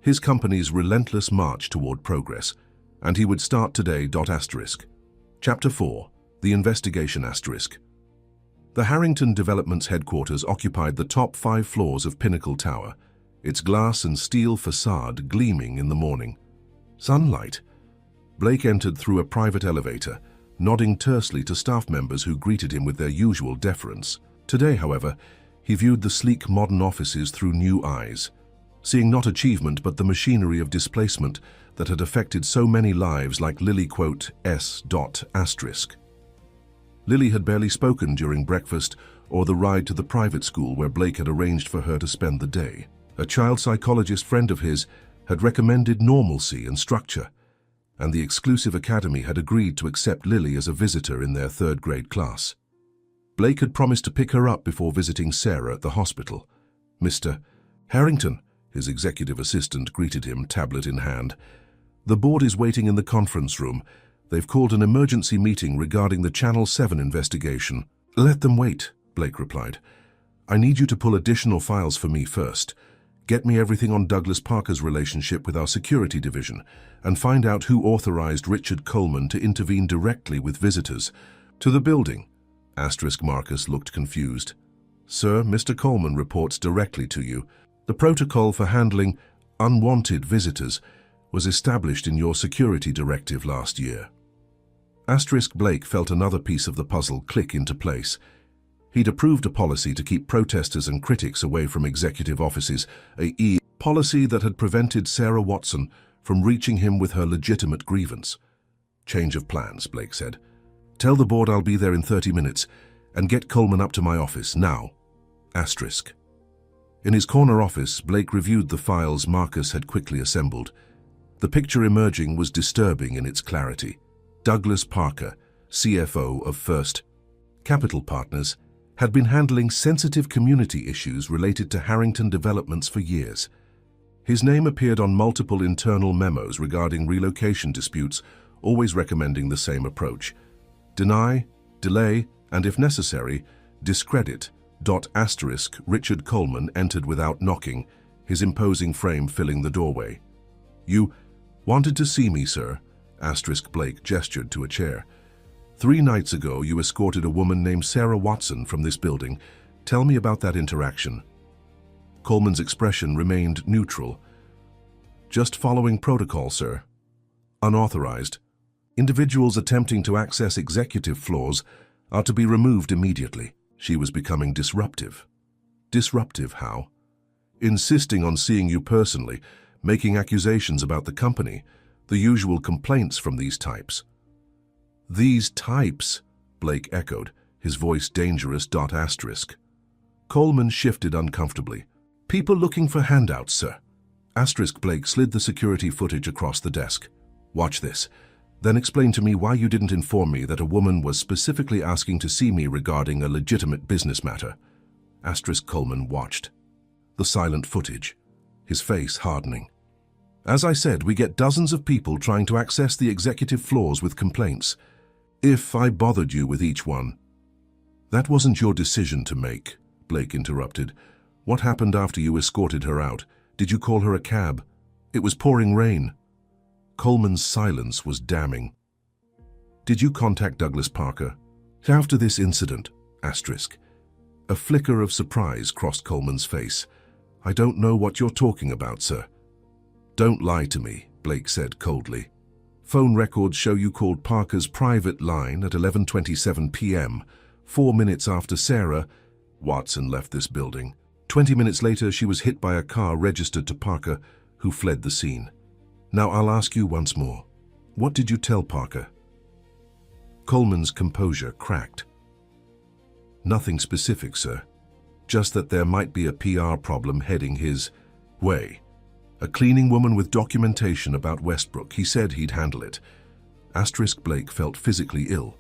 his company's relentless march toward progress, and he would start today. Chapter 4. The Investigation Asterisk. The Harrington Development's headquarters occupied the top 5 floors of Pinnacle Tower, its glass and steel facade gleaming in the morning. Sunlight. Blake entered through a private elevator, nodding tersely to staff members who greeted him with their usual deference. Today, however, he viewed the sleek modern offices through new eyes, seeing not achievement but the machinery of displacement that had affected so many lives like Lily S. Asterisk. Lily had barely spoken during breakfast or the ride to the private school where Blake had arranged for her to spend the day. A child psychologist friend of his had recommended normalcy and structure, and the exclusive academy had agreed to accept Lily as a visitor in their 3rd grade class. Blake had promised to pick her up before visiting Sarah at the hospital. Mr. Harrington, his executive assistant, greeted him, tablet in hand. The board is waiting in the conference room. They've called an emergency meeting regarding the Channel 7 investigation. Let them wait, Blake replied. I need you to pull additional files for me first. Get me everything on Douglas Parker's relationship with our security division, and find out who authorized Richard Coleman to intervene directly with visitors to the building. Marcus looked confused. Sir, Mr. Coleman reports directly to you. The protocol for handling unwanted visitors was established in your security directive last year. Blake felt another piece of the puzzle click into place. He'd approved a policy to keep protesters and critics away from executive offices, a policy that had prevented Sarah Watson from reaching him with her legitimate grievance. Change of plans, Blake said. Tell the board I'll be there in 30 minutes, and get Coleman up to my office, now. In his corner office, Blake reviewed the files Marcus had quickly assembled. The picture emerging was disturbing in its clarity. Douglas Parker, CFO of First Capital Partners, had been handling sensitive community issues related to Harrington developments for years. His name appeared on multiple internal memos regarding relocation disputes, always recommending the same approach. Deny, delay, and if necessary, discredit. Richard Coleman entered without knocking, his imposing frame filling the doorway. You wanted to see me, sir? Blake gestured to a chair. 3 nights ago, you escorted a woman named Sarah Watson from this building. Tell me about that interaction. Coleman's expression remained neutral. Just following protocol, sir. Unauthorized. Individuals attempting to access executive floors are to be removed immediately. She was becoming disruptive. Disruptive how? Insisting on seeing you personally, making accusations about the company, the usual complaints from these types. These types, Blake echoed, his voice dangerous. Coleman shifted uncomfortably. People looking for handouts, sir. Blake slid the security footage across the desk. Watch this. Then explain to me why you didn't inform me that a woman was specifically asking to see me regarding a legitimate business matter. Coleman watched the silent footage, his face hardening. As I said, we get dozens of people trying to access the executive floors with complaints. If I bothered you with each one. That wasn't your decision to make, Blake interrupted. What happened after you escorted her out? Did you call her a cab? It was pouring rain. Coleman's silence was damning. Did you contact Douglas Parker? After this incident, A flicker of surprise crossed Coleman's face. I don't know what you're talking about, sir. Don't lie to me, Blake said coldly. Phone records show you called Parker's private line at 11:27 p.m., 4 minutes after Sarah Watson left this building. 20 minutes later, she was hit by a car registered to Parker, who fled the scene. Now I'll ask you once more. What did you tell Parker? Coleman's composure cracked. Nothing specific, sir. Just that there might be a PR problem heading his way. A cleaning woman with documentation about Westbrook. He said he'd handle it. Blake felt physically ill.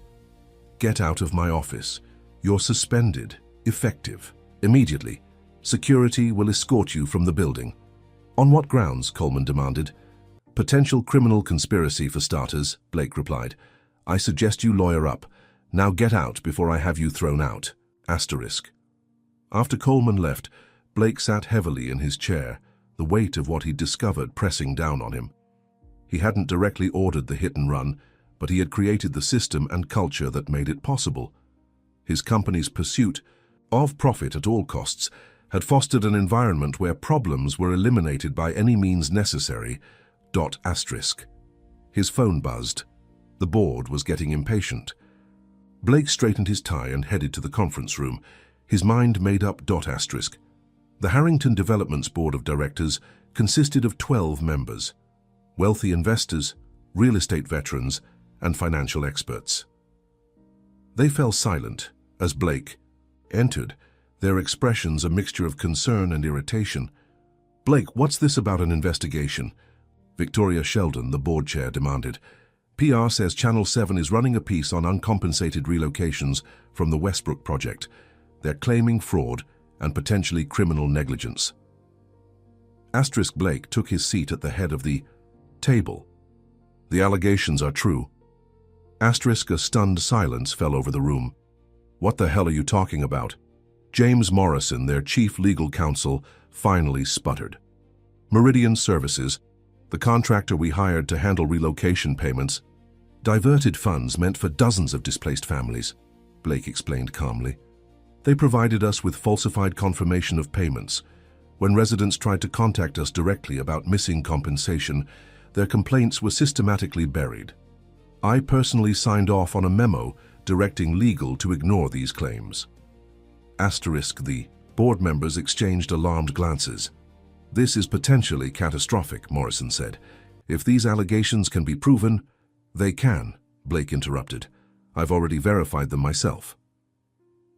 Get out of my office. You're suspended. Effective. Immediately. Security will escort you from the building. On what grounds? Coleman demanded. Potential criminal conspiracy for starters, Blake replied. I suggest you lawyer up. Now get out before I have you thrown out. After Coleman left, Blake sat heavily in his chair, the weight of what he'd discovered pressing down on him. He hadn't directly ordered the hit and run, but he had created the system and culture that made it possible. His company's pursuit of profit at all costs had fostered an environment where problems were eliminated by any means necessary. His phone buzzed. The board was getting impatient. Blake straightened his tie and headed to the conference room, his mind made up. The Harrington Development's board of directors consisted of 12 members, wealthy investors, real estate veterans, and financial experts. They fell silent as Blake entered, their expressions a mixture of concern and irritation. "Blake, what's this about an investigation?" Victoria Sheldon, the board chair, demanded. "PR says Channel 7 is running a piece on uncompensated relocations from the Westbrook project. They're claiming fraud and potentially criminal negligence." Blake took his seat at the head of the table. "The allegations are true." A stunned silence fell over the room. "What the hell are you talking about?" James Morrison, their chief legal counsel, finally sputtered. "Meridian Services, the contractor we hired to handle relocation payments, diverted funds meant for dozens of displaced families," Blake explained calmly. "They provided us with falsified confirmation of payments. When residents tried to contact us directly about missing compensation, their complaints were systematically buried. I personally signed off on a memo directing legal to ignore these claims." The board members exchanged alarmed glances. "This is potentially catastrophic," Morrison said. "If these allegations can be proven—" "They can," Blake interrupted. "I've already verified them myself."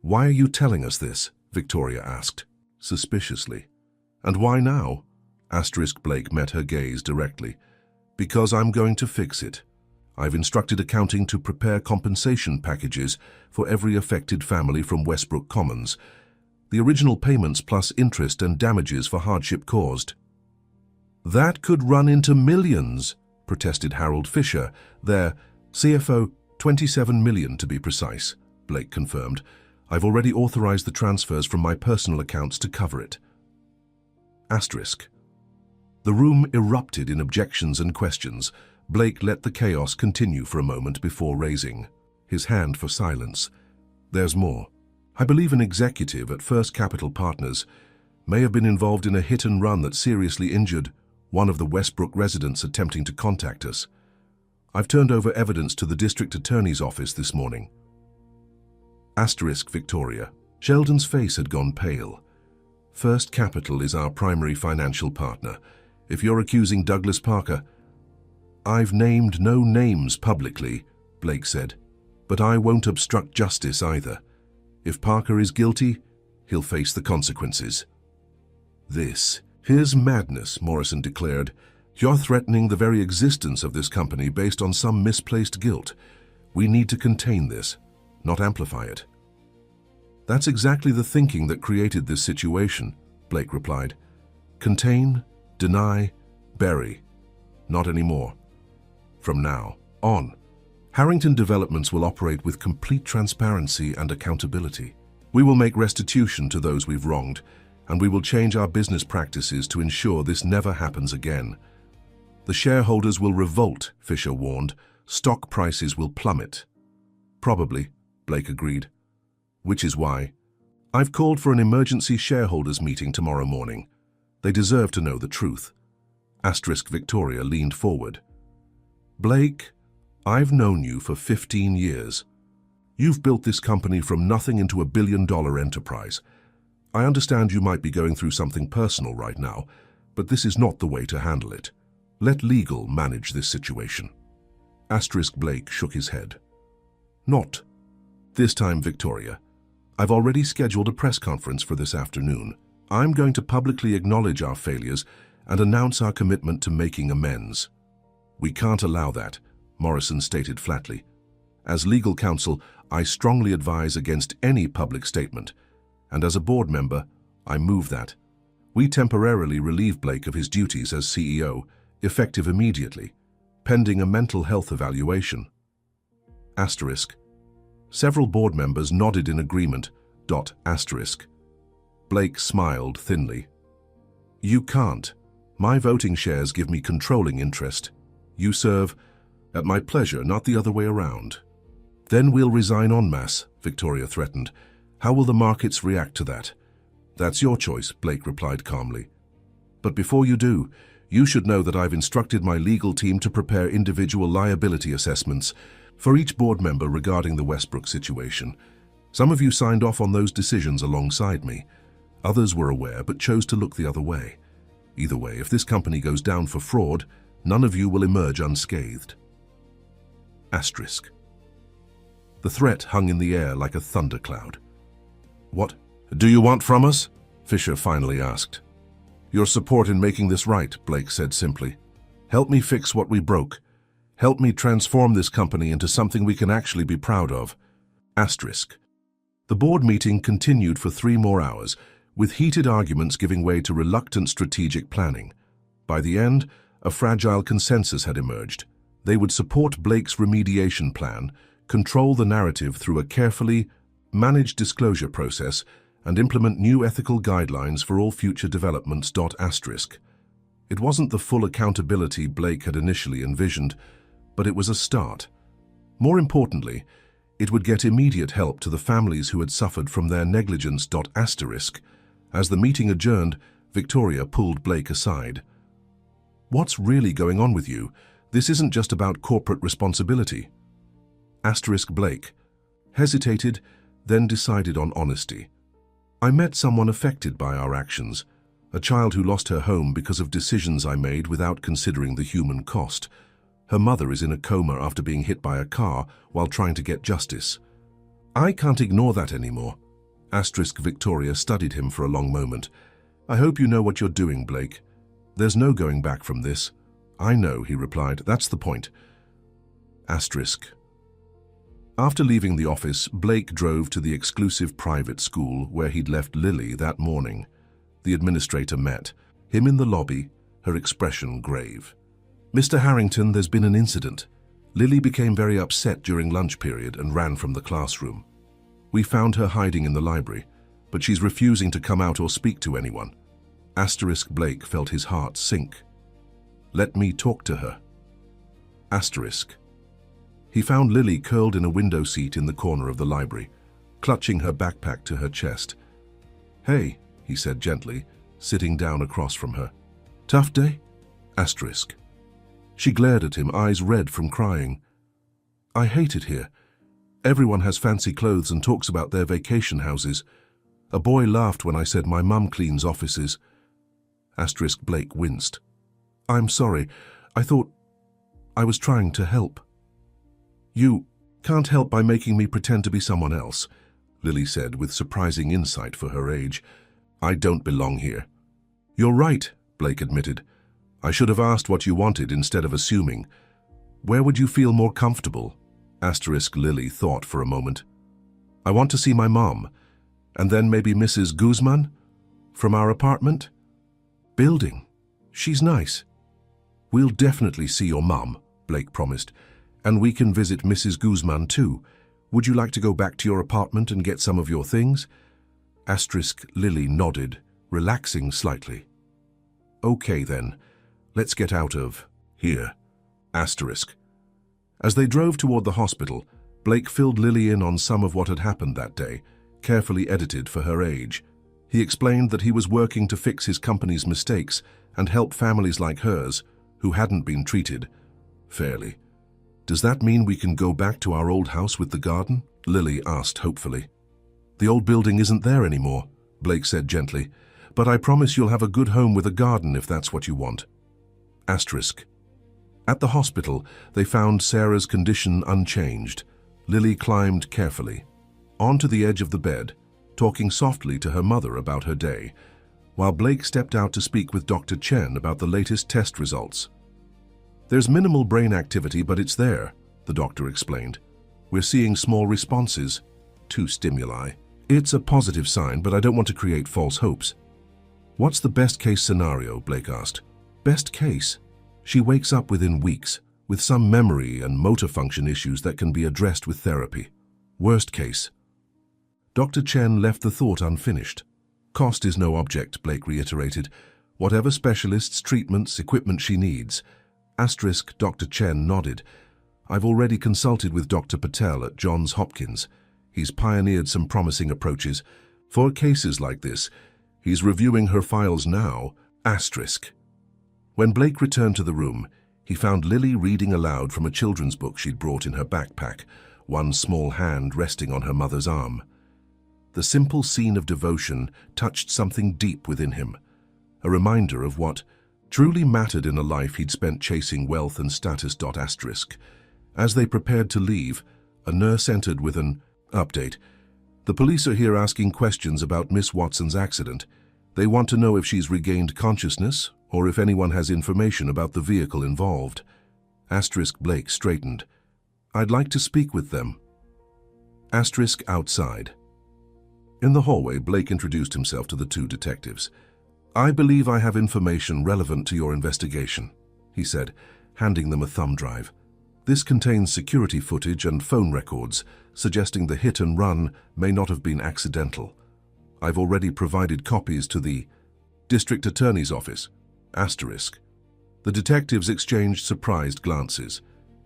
"Why are you telling us this?" Victoria asked, suspiciously. "And why now?" Blake met her gaze directly. "Because I'm going to fix it. I've instructed accounting to prepare compensation packages for every affected family from Westbrook Commons. The original payments plus interest and damages for hardship caused." "That could run into millions," protested Harold Fisher, their CFO. "27 million to be precise," Blake confirmed. "I've already authorized the transfers from my personal accounts to cover it." The room erupted in objections and questions. Blake let the chaos continue for a moment before raising his hand for silence. "There's more. I believe an executive at First Capital Partners may have been involved in a hit and run that seriously injured one of the Westbrook residents attempting to contact us. I've turned over evidence to the district attorney's office this morning." Victoria. Sheldon's face had gone pale. "First Capital is our primary financial partner. If you're accusing Douglas Parker—" "I've named no names publicly," Blake said, "but I won't obstruct justice either. If Parker is guilty, he'll face the consequences." "This is madness," Morrison declared. "You're threatening the very existence of this company based on some misplaced guilt. We need to contain this, not amplify it." "That's exactly the thinking that created this situation," Blake replied. "Contain, deny, bury. Not anymore. From now on, Harrington Developments will operate with complete transparency and accountability. We will make restitution to those we've wronged, and we will change our business practices to ensure this never happens again. The shareholders will revolt," Fisher warned. "Stock prices will plummet." "Probably," Blake agreed. "Which is why I've called for an emergency shareholders meeting tomorrow morning. They deserve to know the truth." Victoria leaned forward. "Blake, I've known you for 15 years. You've built this company from nothing into a billion-dollar enterprise. I understand you might be going through something personal right now, but this is not the way to handle it. Let legal manage this situation." Blake shook his head. "Not this time, Victoria. I've already scheduled a press conference for this afternoon. I'm going to publicly acknowledge our failures and announce our commitment to making amends." "We can't allow that," Morrison stated flatly. "As legal counsel, I strongly advise against any public statement, and as a board member, I move that we temporarily relieve Blake of his duties as CEO, effective immediately, pending a mental health evaluation." Several board members nodded in agreement. Blake smiled thinly. "You can't," My voting shares give me controlling interest. You serve at my pleasure, not the other way around. Then we'll resign en masse, Victoria threatened. How will the markets react to that? That's your choice, Blake replied calmly. But before you do, you should know that I've instructed my legal team to prepare individual liability assessments for each board member regarding the Westbrook situation. Some of you signed off on those decisions alongside me. Others were aware but chose to look the other way. Either way, if this company goes down for fraud, none of you will emerge unscathed. Asterisk. The threat hung in the air like a thundercloud. What do you want from us? Fisher finally asked. Your support in making this right, Blake said simply. Help me fix what we broke. Help me transform this company into something we can actually be proud of. Asterisk. The board meeting continued for 3 more hours, with heated arguments giving way to reluctant strategic planning. By the end, a fragile consensus had emerged. They would support Blake's remediation plan, control the narrative through a carefully managed disclosure process, and implement new ethical guidelines for all future developments. Asterisk. It wasn't the full accountability Blake had initially envisioned, but it was a start. More importantly, it would get immediate help to the families who had suffered from their negligence. Asterisk. As the meeting adjourned, Victoria pulled Blake aside. What's really going on with you? This isn't just about corporate responsibility. Asterisk. Blake hesitated, then decided on honesty. I met someone affected by our actions, a child who lost her home because of decisions I made without considering the human cost. Her mother is in a coma after being hit by a car while trying to get justice. I can't ignore that anymore. Asterisk. Victoria studied him for a long moment. I hope you know what you're doing, Blake. There's no going back from this. I know, he replied. That's the point. Asterisk. After leaving the office, Blake drove to the exclusive private school where he'd left Lily that morning. The administrator met him in the lobby, her expression grave. Mr. Harrington, there's been an incident. Lily became very upset during lunch period and ran from the classroom. We found her hiding in the library, but she's refusing to come out or speak to anyone. Asterisk. Blake felt his heart sink. Let me talk to her. Asterisk. He found Lily curled in a window seat in the corner of the library, clutching her backpack to her chest. Hey, he said gently, sitting down across from her. Tough day? Asterisk. She glared at him, eyes red from crying. I hate it here. Everyone has fancy clothes and talks about their vacation houses. A boy laughed when I said my mum cleans offices. Asterisk. Blake winced. I'm sorry. I thought I was trying to help. You can't help by making me pretend to be someone else, Lily said with surprising insight for her age. I don't belong here. You're right, Blake admitted. I should have asked what you wanted instead of assuming. Where would you feel more comfortable? Asterisk. Lily thought for a moment. I want to see my mom, and then maybe Mrs. Guzman? From our apartment? Building. She's nice. We'll definitely see your mom, Blake promised, and we can visit Mrs. Guzman too. Would you like to go back to your apartment and get some of your things? Asterisk. Lily nodded, relaxing slightly. Okay then, let's get out of here. Asterisk. As they drove toward the hospital, Blake filled Lily in on some of what had happened that day, carefully edited for her age. He explained that he was working to fix his company's mistakes and help families like hers, who hadn't been treated fairly. Does that mean we can go back to our old house with the garden? Lily asked hopefully. The old building isn't there anymore, Blake said gently, but I promise you'll have a good home with a garden if that's what you want. Asterisk. At the hospital, they found Sarah's condition unchanged. Lily climbed carefully onto the edge of the bed, talking softly to her mother about her day, while Blake stepped out to speak with Dr. Chen about the latest test results. There's minimal brain activity, but it's there, the doctor explained. We're seeing small responses to stimuli. It's a positive sign, but I don't want to create false hopes. What's the best-case scenario? Blake asked. Best case? She wakes up within weeks, with some memory and motor function issues that can be addressed with therapy. Worst case? Dr. Chen left the thought unfinished. Cost is no object, Blake reiterated. Whatever specialists, treatments, equipment she needs. Asterisk, Dr. Chen nodded. I've already consulted with Dr. Patel at Johns Hopkins. He's pioneered some promising approaches. For cases like this, he's reviewing her files now. Asterisk. When Blake returned to the room, he found Lily reading aloud from a children's book she'd brought in her backpack, one small hand resting on her mother's arm. The simple scene of devotion touched something deep within him, a reminder of what truly mattered in a life he'd spent chasing wealth and status. Asterisk. As they prepared to leave, a nurse entered with an update. The police are here asking questions about Miss Watson's accident. They want to know if she's regained consciousness or if anyone has information about the vehicle involved. Asterisk. Blake straightened. I'd like to speak with them. Asterisk. Outside. In the hallway, Blake introduced himself to the two detectives. I believe I have information relevant to your investigation, he said, handing them a thumb drive. This contains security footage and phone records, suggesting the hit and run may not have been accidental. I've already provided copies to the District Attorney's Office. Asterisk. The detectives exchanged surprised glances.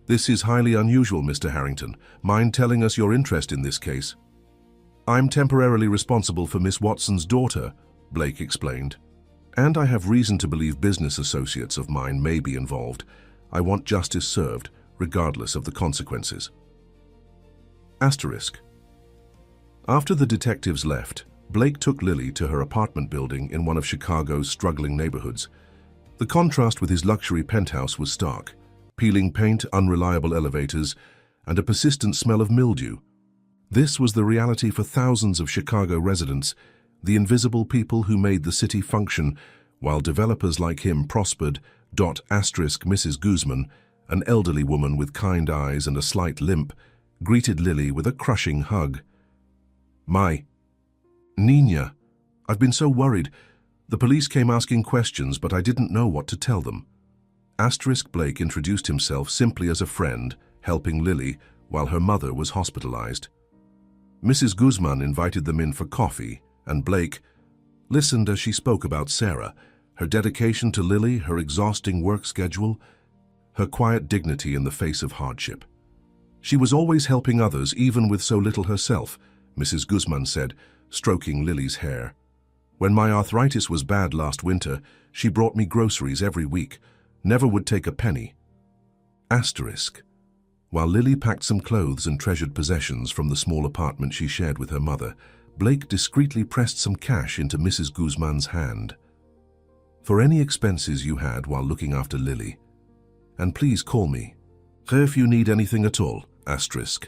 This is highly unusual, Mr. Harrington. Mind telling us your interest in this case? I'm temporarily responsible for Miss Watson's daughter, Blake explained. And I have reason to believe business associates of mine may be involved. I want justice served, regardless of the consequences. Asterisk. After the detectives left, Blake took Lily to her apartment building in one of Chicago's struggling neighborhoods. The contrast with his luxury penthouse was stark. Peeling paint, unreliable elevators, and a persistent smell of mildew. This was the reality for thousands of Chicago residents, the invisible people who made the city function, while developers like him prospered. Asterisk. Mrs. Guzman, an elderly woman with kind eyes and a slight limp, greeted Lily with a crushing hug. My Nina, I've been so worried. The police came asking questions, but I didn't know what to tell them. Asterisk. Blake introduced himself simply as a friend, helping Lily while her mother was hospitalized. Mrs. Guzman invited them in for coffee, and Blake listened as she spoke about Sarah, her dedication to Lily, her exhausting work schedule, her quiet dignity in the face of hardship. She was always helping others, even with so little herself, Mrs. Guzman said, stroking Lily's hair. When my arthritis was bad last winter, she brought me groceries every week, never would take a penny. Asterisk. While Lily packed some clothes and treasured possessions from the small apartment she shared with her mother, Blake discreetly pressed some cash into Mrs. Guzman's hand. For any expenses you had while looking after Lily. And please call me if you need anything at all. Asterisk.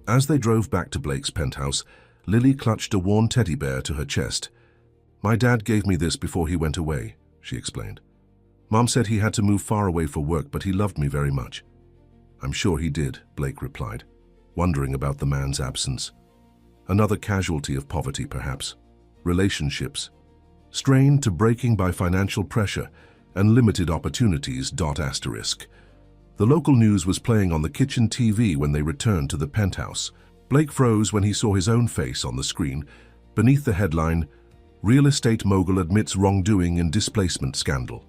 As they drove back to Blake's penthouse, Lily clutched a worn teddy bear to her chest. My dad gave me this before he went away, she explained. Mom said he had to move far away for work, but he loved me very much. I'm sure he did, Blake replied, wondering about the man's absence. Another casualty of poverty, perhaps. Relationships. Strained to breaking by financial pressure and limited opportunities. Asterisk. The local news was playing on the kitchen TV when they returned to the penthouse. Blake froze when he saw his own face on the screen, beneath the headline, Real Estate Mogul Admits Wrongdoing in Displacement Scandal.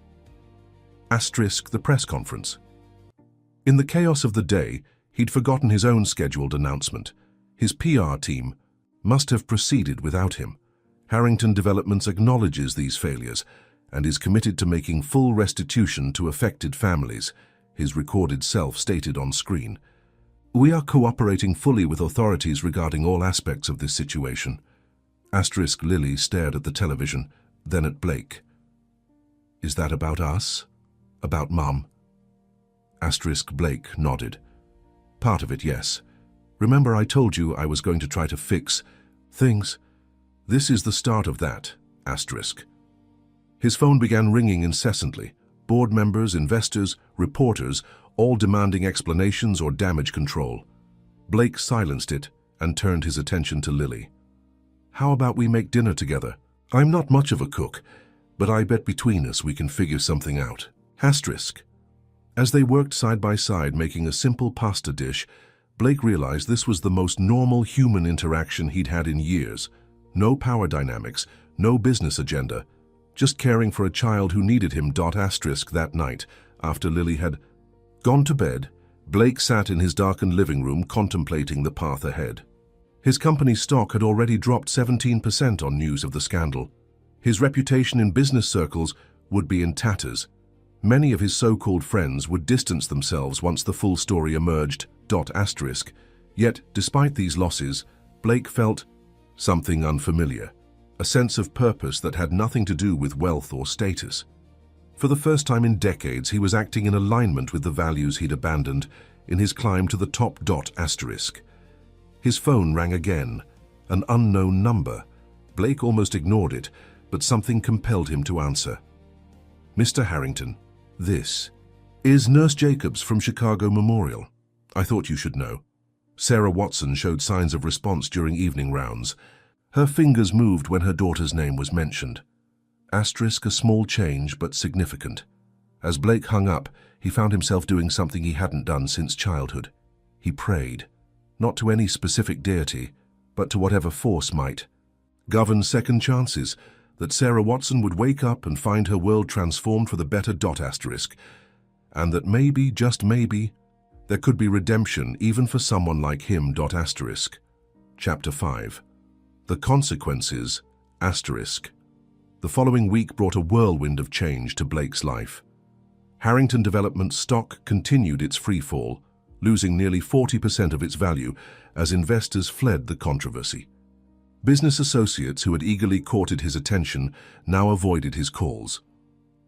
Asterisk. The press conference. In the chaos of the day, he'd forgotten his own scheduled announcement. His PR team must have proceeded without him. Harrington Developments acknowledges these failures and is committed to making full restitution to affected families, his recorded self stated on screen. We are cooperating fully with authorities regarding all aspects of this situation. Asterisk. Lily stared at the television, then at Blake. Is that about us? About Mum? Asterisk. Blake nodded. Part of it, yes. Remember I told you I was going to try to fix things? This is the start of that. Asterisk. His phone began ringing incessantly. Board members, investors, reporters, all demanding explanations or damage control. Blake silenced it and turned his attention to Lily. How about we make dinner together? I'm not much of a cook, but I bet between us we can figure something out. Asterisk. As they worked side by side making a simple pasta dish, Blake realized this was the most normal human interaction he'd had in years. No power dynamics, no business agenda, just caring for a child who needed him. That night, after Lily had gone to bed, Blake sat in his darkened living room contemplating the path ahead. His company's stock had already dropped 17% on news of the scandal. His reputation in business circles would be in tatters. Many of his so-called friends would distance themselves once the full story emerged. Yet, despite these losses, Blake felt something unfamiliar, a sense of purpose that had nothing to do with wealth or status. For the first time in decades, he was acting in alignment with the values he'd abandoned in his climb to the top. His phone rang again, an unknown number. Blake almost ignored it, but something compelled him to answer. "Mr. Harrington, this is Nurse Jacobs from Chicago Memorial. I thought you should know." Sarah Watson showed signs of response during evening rounds. Her fingers moved when her daughter's name was mentioned. A small change, but significant. As Blake hung up, he found himself doing something he hadn't done since childhood. He prayed, not to any specific deity, but to whatever force might govern second chances, that Sarah Watson would wake up and find her world transformed for the better. And that maybe, just maybe, there could be redemption even for someone like him. Chapter 5. The Consequences, The following week brought a whirlwind of change to Blake's life. Harrington Development stock continued its free fall, losing nearly 40% of its value as investors fled the controversy. Business associates who had eagerly courted his attention now avoided his calls.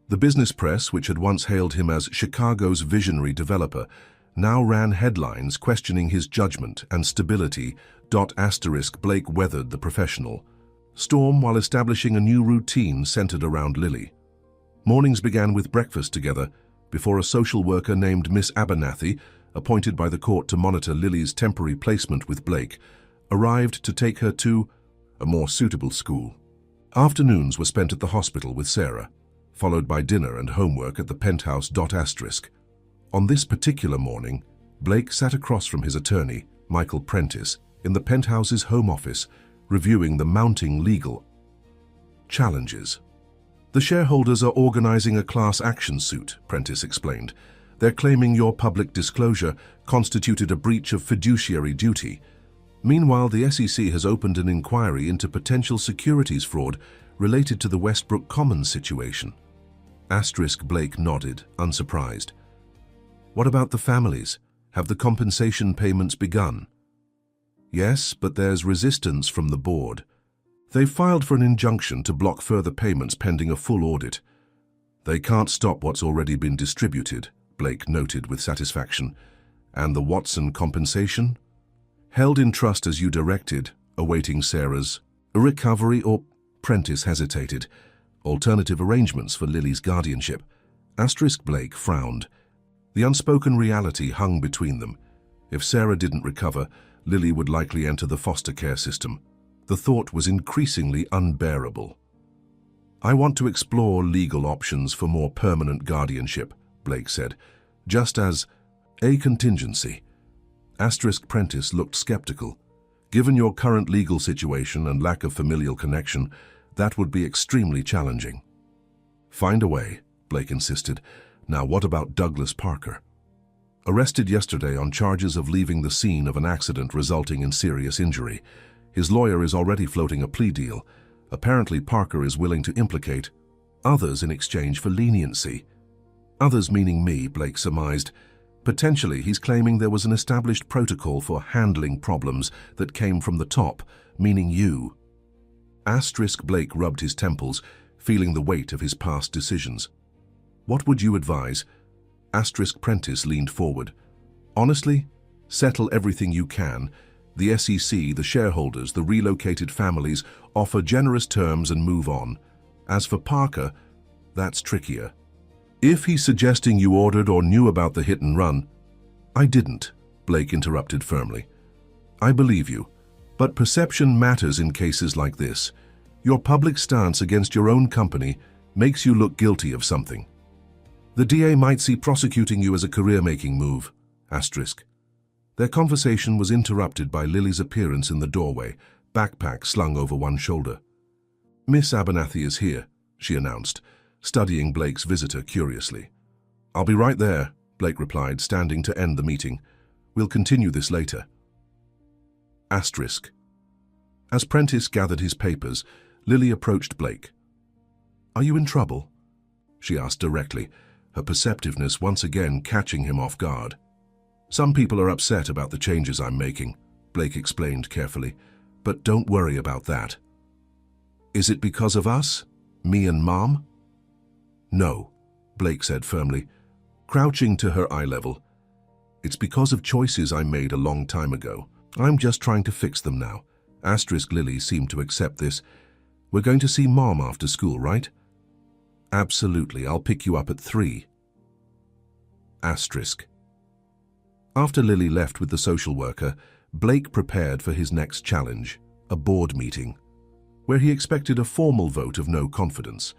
The business press, which had once hailed him as Chicago's visionary developer, now ran headlines questioning his judgment and stability. Blake weathered the professional storm while establishing a new routine centered around Lily. Mornings began with breakfast together before a social worker named Miss Abernathy, appointed by the court to monitor Lily's temporary placement with Blake, arrived to take her to a more suitable school. Afternoons were spent at the hospital with Sarah, followed by dinner and homework at the penthouse. On this particular morning, Blake sat across from his attorney, Michael Prentice, in the penthouse's home office, reviewing the mounting legal challenges. "The shareholders are organizing a class action suit," Prentice explained. "They're claiming your public disclosure constituted a breach of fiduciary duty. Meanwhile, the SEC has opened an inquiry into potential securities fraud related to the Westbrook Commons situation." Blake nodded, unsurprised. "What about the families? Have the compensation payments begun?" "Yes, but there's resistance from the board. They've filed for an injunction to block further payments pending a full audit." "They can't stop what's already been distributed," Blake noted with satisfaction. "And the Watson compensation?" "Held in trust as you directed, awaiting Sarah's recovery or..." Prentice hesitated. "Alternative arrangements for Lily's guardianship." Blake frowned. The unspoken reality hung between them. If Sarah didn't recover, Lily would likely enter the foster care system. The thought was increasingly unbearable. "I want to explore legal options for more permanent guardianship," Blake said, "just as a contingency." Prentice looked skeptical. "Given your current legal situation and lack of familial connection, that would be extremely challenging." "Find a way," Blake insisted. "Now what about Douglas Parker?" "Arrested yesterday on charges of leaving the scene of an accident resulting in serious injury. His lawyer is already floating a plea deal. Apparently Parker is willing to implicate others in exchange for leniency." "Others meaning me," Blake surmised. "Potentially he's claiming there was an established protocol for handling problems that came from the top, meaning you." Blake rubbed his temples, feeling the weight of his past decisions. "What would you advise?" Prentice leaned forward. "Honestly, settle everything you can. The SEC, the shareholders, the relocated families offer generous terms and move on. As for Parker, that's trickier. If he's suggesting you ordered or knew about the hit and run..." "I didn't," Blake interrupted firmly. "I believe you, but perception matters in cases like this. Your public stance against your own company makes you look guilty of something. The DA might see prosecuting you as a career-making move." Their conversation was interrupted by Lily's appearance in the doorway, backpack slung over one shoulder. "Miss Abernathy is here," she announced, studying Blake's visitor curiously. "I'll be right there," Blake replied, standing to end the meeting. "We'll continue this later." Asterisk. As Prentice gathered his papers, Lily approached Blake. "Are you in trouble?" she asked directly, her perceptiveness once again catching him off guard. "Some people are upset about the changes I'm making," Blake explained carefully, "but don't worry about that." "Is it because of us? Me and Mom?" "No," Blake said firmly, crouching to her eye level. "It's because of choices I made a long time ago. I'm just trying to fix them now." Asterisk. Lily seemed to accept this. "We're going to see Mom after school, right?" "Absolutely, I'll pick you up at 3. Asterisk. After Lily left with the social worker, Blake prepared for his next challenge, a board meeting, where he expected a formal vote of no confidence.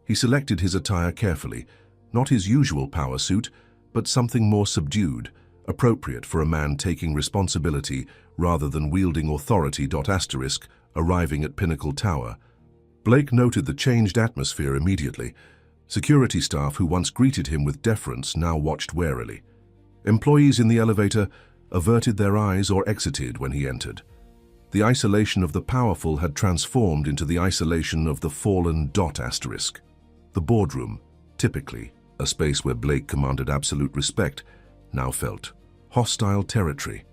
He selected his attire carefully, not his usual power suit, but something more subdued, appropriate for a man taking responsibility rather than wielding authority. Asterisk. Arriving at Pinnacle Tower, Blake noted the changed atmosphere immediately. Security staff who once greeted him with deference now watched warily. Employees in the elevator averted their eyes or exited when he entered. The isolation of the powerful had transformed into the isolation of the fallen. Asterisk. The boardroom, typically a space where Blake commanded absolute respect, now felt hostile territory.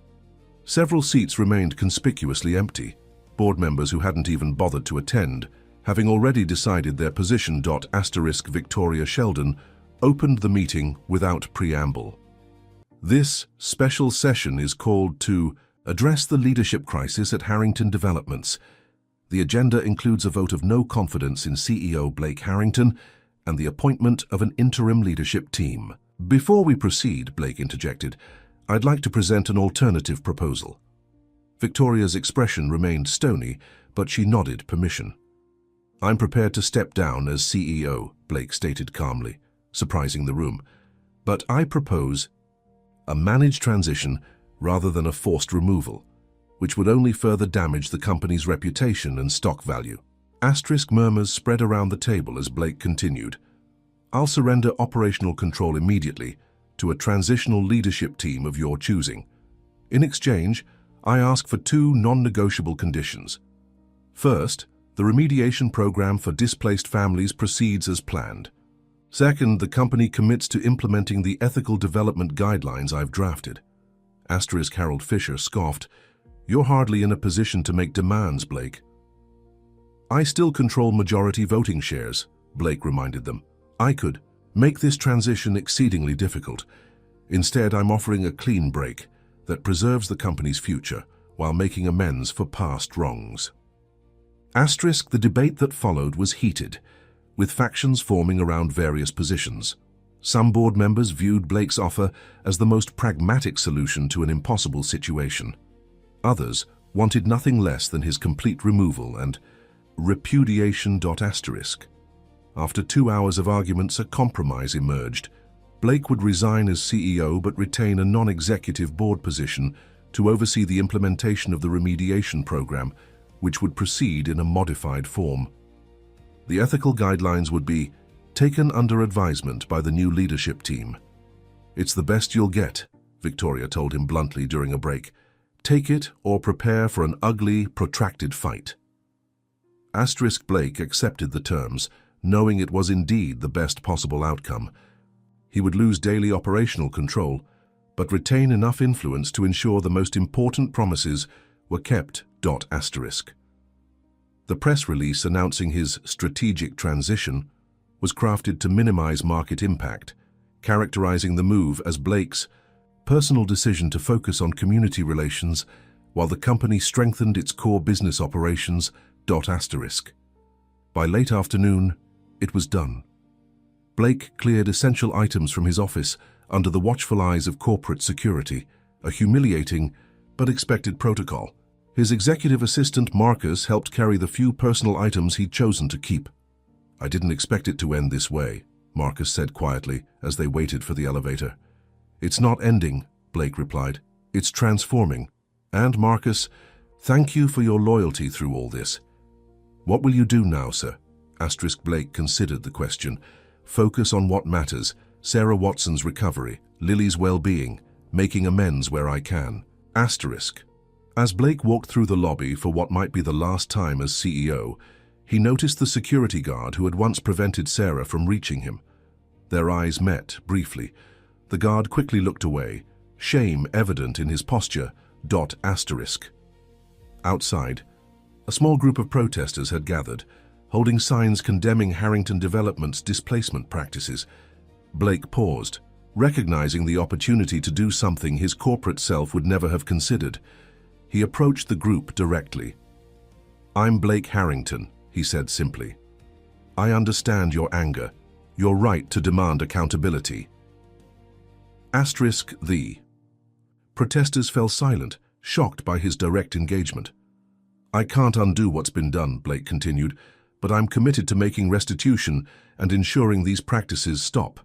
Several seats remained conspicuously empty, board members who hadn't even bothered to attend, having already decided their position. Asterisk. Victoria Sheldon opened the meeting without preamble. "This special session is called to address the leadership crisis at Harrington Developments. The agenda includes a vote of no confidence in CEO Blake Harrington and the appointment of an interim leadership team." "Before we proceed," Blake interjected, "I'd like to present an alternative proposal." Victoria's expression remained stony, but she nodded permission. "I'm prepared to step down as CEO," Blake stated calmly, surprising the room. "But I propose a managed transition rather than a forced removal, which would only further damage the company's reputation and stock value." Asterisk. Murmurs spread around the table as Blake continued. "I'll surrender operational control immediately to a transitional leadership team of your choosing. In exchange, I ask for 2 non-negotiable conditions. First, the remediation program for displaced families proceeds as planned. Second, the company commits to implementing the ethical development guidelines I've drafted." Asterisk. Harold Fisher scoffed. "You're hardly in a position to make demands, Blake." "I still control majority voting shares," Blake reminded them. "I could make this transition exceedingly difficult. Instead, I'm offering a clean break that preserves the company's future while making amends for past wrongs." Asterisk. The debate that followed was heated, with factions forming around various positions. Some board members viewed Blake's offer as the most pragmatic solution to an impossible situation. Others wanted nothing less than his complete removal and repudiation. Asterisk. After 2 hours of arguments, a compromise emerged. Blake would resign as CEO but retain a non-executive board position to oversee the implementation of the remediation program, which would proceed in a modified form. The ethical guidelines would be taken under advisement by the new leadership team. "It's the best you'll get," Victoria told him bluntly during a break. "Take it or prepare for an ugly, protracted fight." Asterisk. Blake accepted the terms, knowing it was indeed the best possible outcome. He would lose daily operational control, but retain enough influence to ensure the most important promises were kept. Asterisk. The press release announcing his strategic transition was crafted to minimize market impact, characterizing the move as Blake's personal decision to focus on community relations while the company strengthened its core business operations. Asterisk. By late afternoon, it was done. Blake cleared essential items from his office under the watchful eyes of corporate security, a humiliating but expected protocol. His executive assistant Marcus helped carry the few personal items he'd chosen to keep. "I didn't expect it to end this way," Marcus said quietly as they waited for the elevator. "It's not ending," Blake replied. "It's transforming. And Marcus, thank you for your loyalty through all this." "What will you do now, sir?" Blake considered the question. Focus on what matters. Sarah Watson's recovery, Lily's well-being, making amends where I can. Asterisk. As Blake walked through the lobby for what might be the last time as CEO, he noticed the security guard who had once prevented Sarah from reaching him. Their eyes met briefly. The guard quickly looked away, shame evident in his posture. Asterisk. Outside, a small group of protesters had gathered, holding signs condemning Harrington Development's displacement practices. Blake paused, recognizing the opportunity to do something his corporate self would never have considered. He approached the group directly. "I'm Blake Harrington," he said simply. "I understand your anger, your right to demand accountability." Asterisk the. Protesters fell silent, shocked by his direct engagement. "I can't undo what's been done," Blake continued, "but I'm committed to making restitution and ensuring these practices stop.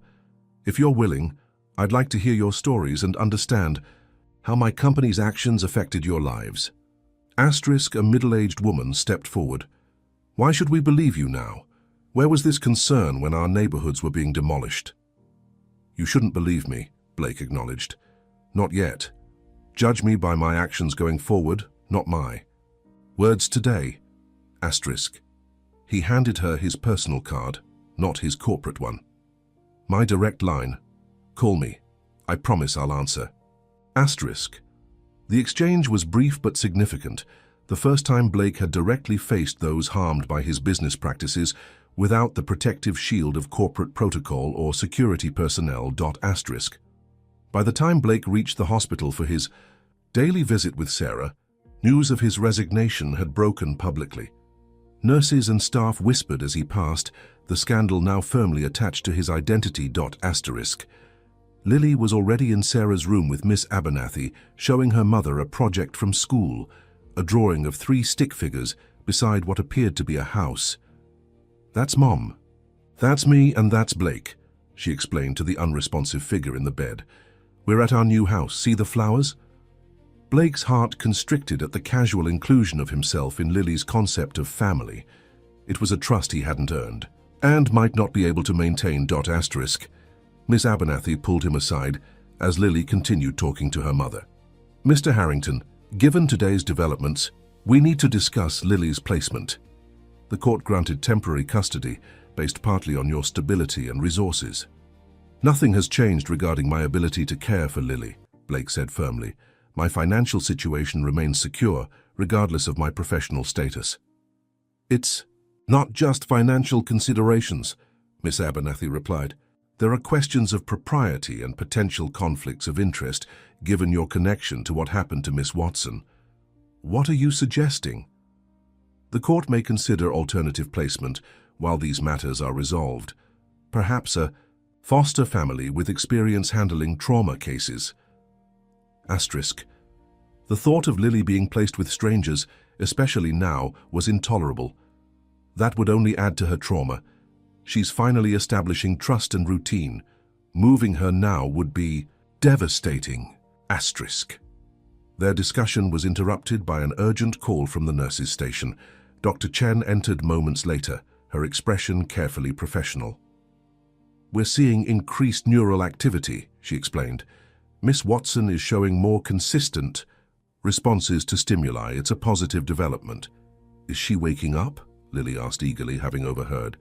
If you're willing, I'd like to hear your stories and understand how my company's actions affected your lives." Asterisk, a middle-aged woman, stepped forward. "Why should we believe you now? Where was this concern when our neighborhoods were being demolished?" "You shouldn't believe me," Blake acknowledged. "Not yet. Judge me by my actions going forward, not my words today." Asterisk. He handed her his personal card, not his corporate one. "My direct line. Call me. I promise I'll answer." Asterisk. The exchange was brief but significant, the first time Blake had directly faced those harmed by his business practices without the protective shield of corporate protocol or security personnel. Asterisk. By the time Blake reached the hospital for his daily visit with Sarah, news of his resignation had broken publicly. Nurses and staff whispered as he passed, the scandal now firmly attached to his identity. Asterisk. Lily was already in Sarah's room with Miss Abernathy, showing her mother a project from school, a drawing of 3 stick figures beside what appeared to be a house. "That's Mom." "That's me and that's Blake," she explained to the unresponsive figure in the bed. "We're at our new house. See the flowers?" Blake's heart constricted at the casual inclusion of himself in Lily's concept of family. It was a trust he hadn't earned, and might not be able to maintain. Asterisk. Miss Abernathy pulled him aside as Lily continued talking to her mother. "Mr. Harrington, given today's developments, we need to discuss Lily's placement. The court granted temporary custody based partly on your stability and resources." "Nothing has changed regarding my ability to care for Lily," Blake said firmly. "My financial situation remains secure, regardless of my professional status." "It's not just financial considerations," Miss Abernathy replied. "There are questions of propriety and potential conflicts of interest, given your connection to what happened to Miss Watson." "What are you suggesting?" "The court may consider alternative placement while these matters are resolved. Perhaps a foster family with experience handling trauma cases." Asterisk. The thought of Lily being placed with strangers, especially now, was intolerable. That would only add to her trauma. She's finally establishing trust and routine. Moving her now would be devastating. Asterisk. Their discussion was interrupted by an urgent call from the nurses' station. Dr. Chen entered moments later, her expression carefully professional. "We're seeing increased neural activity," she explained. "Miss Watson is showing more consistent responses to stimuli. It's a positive development." "Is she waking up?" Lily asked eagerly, having overheard.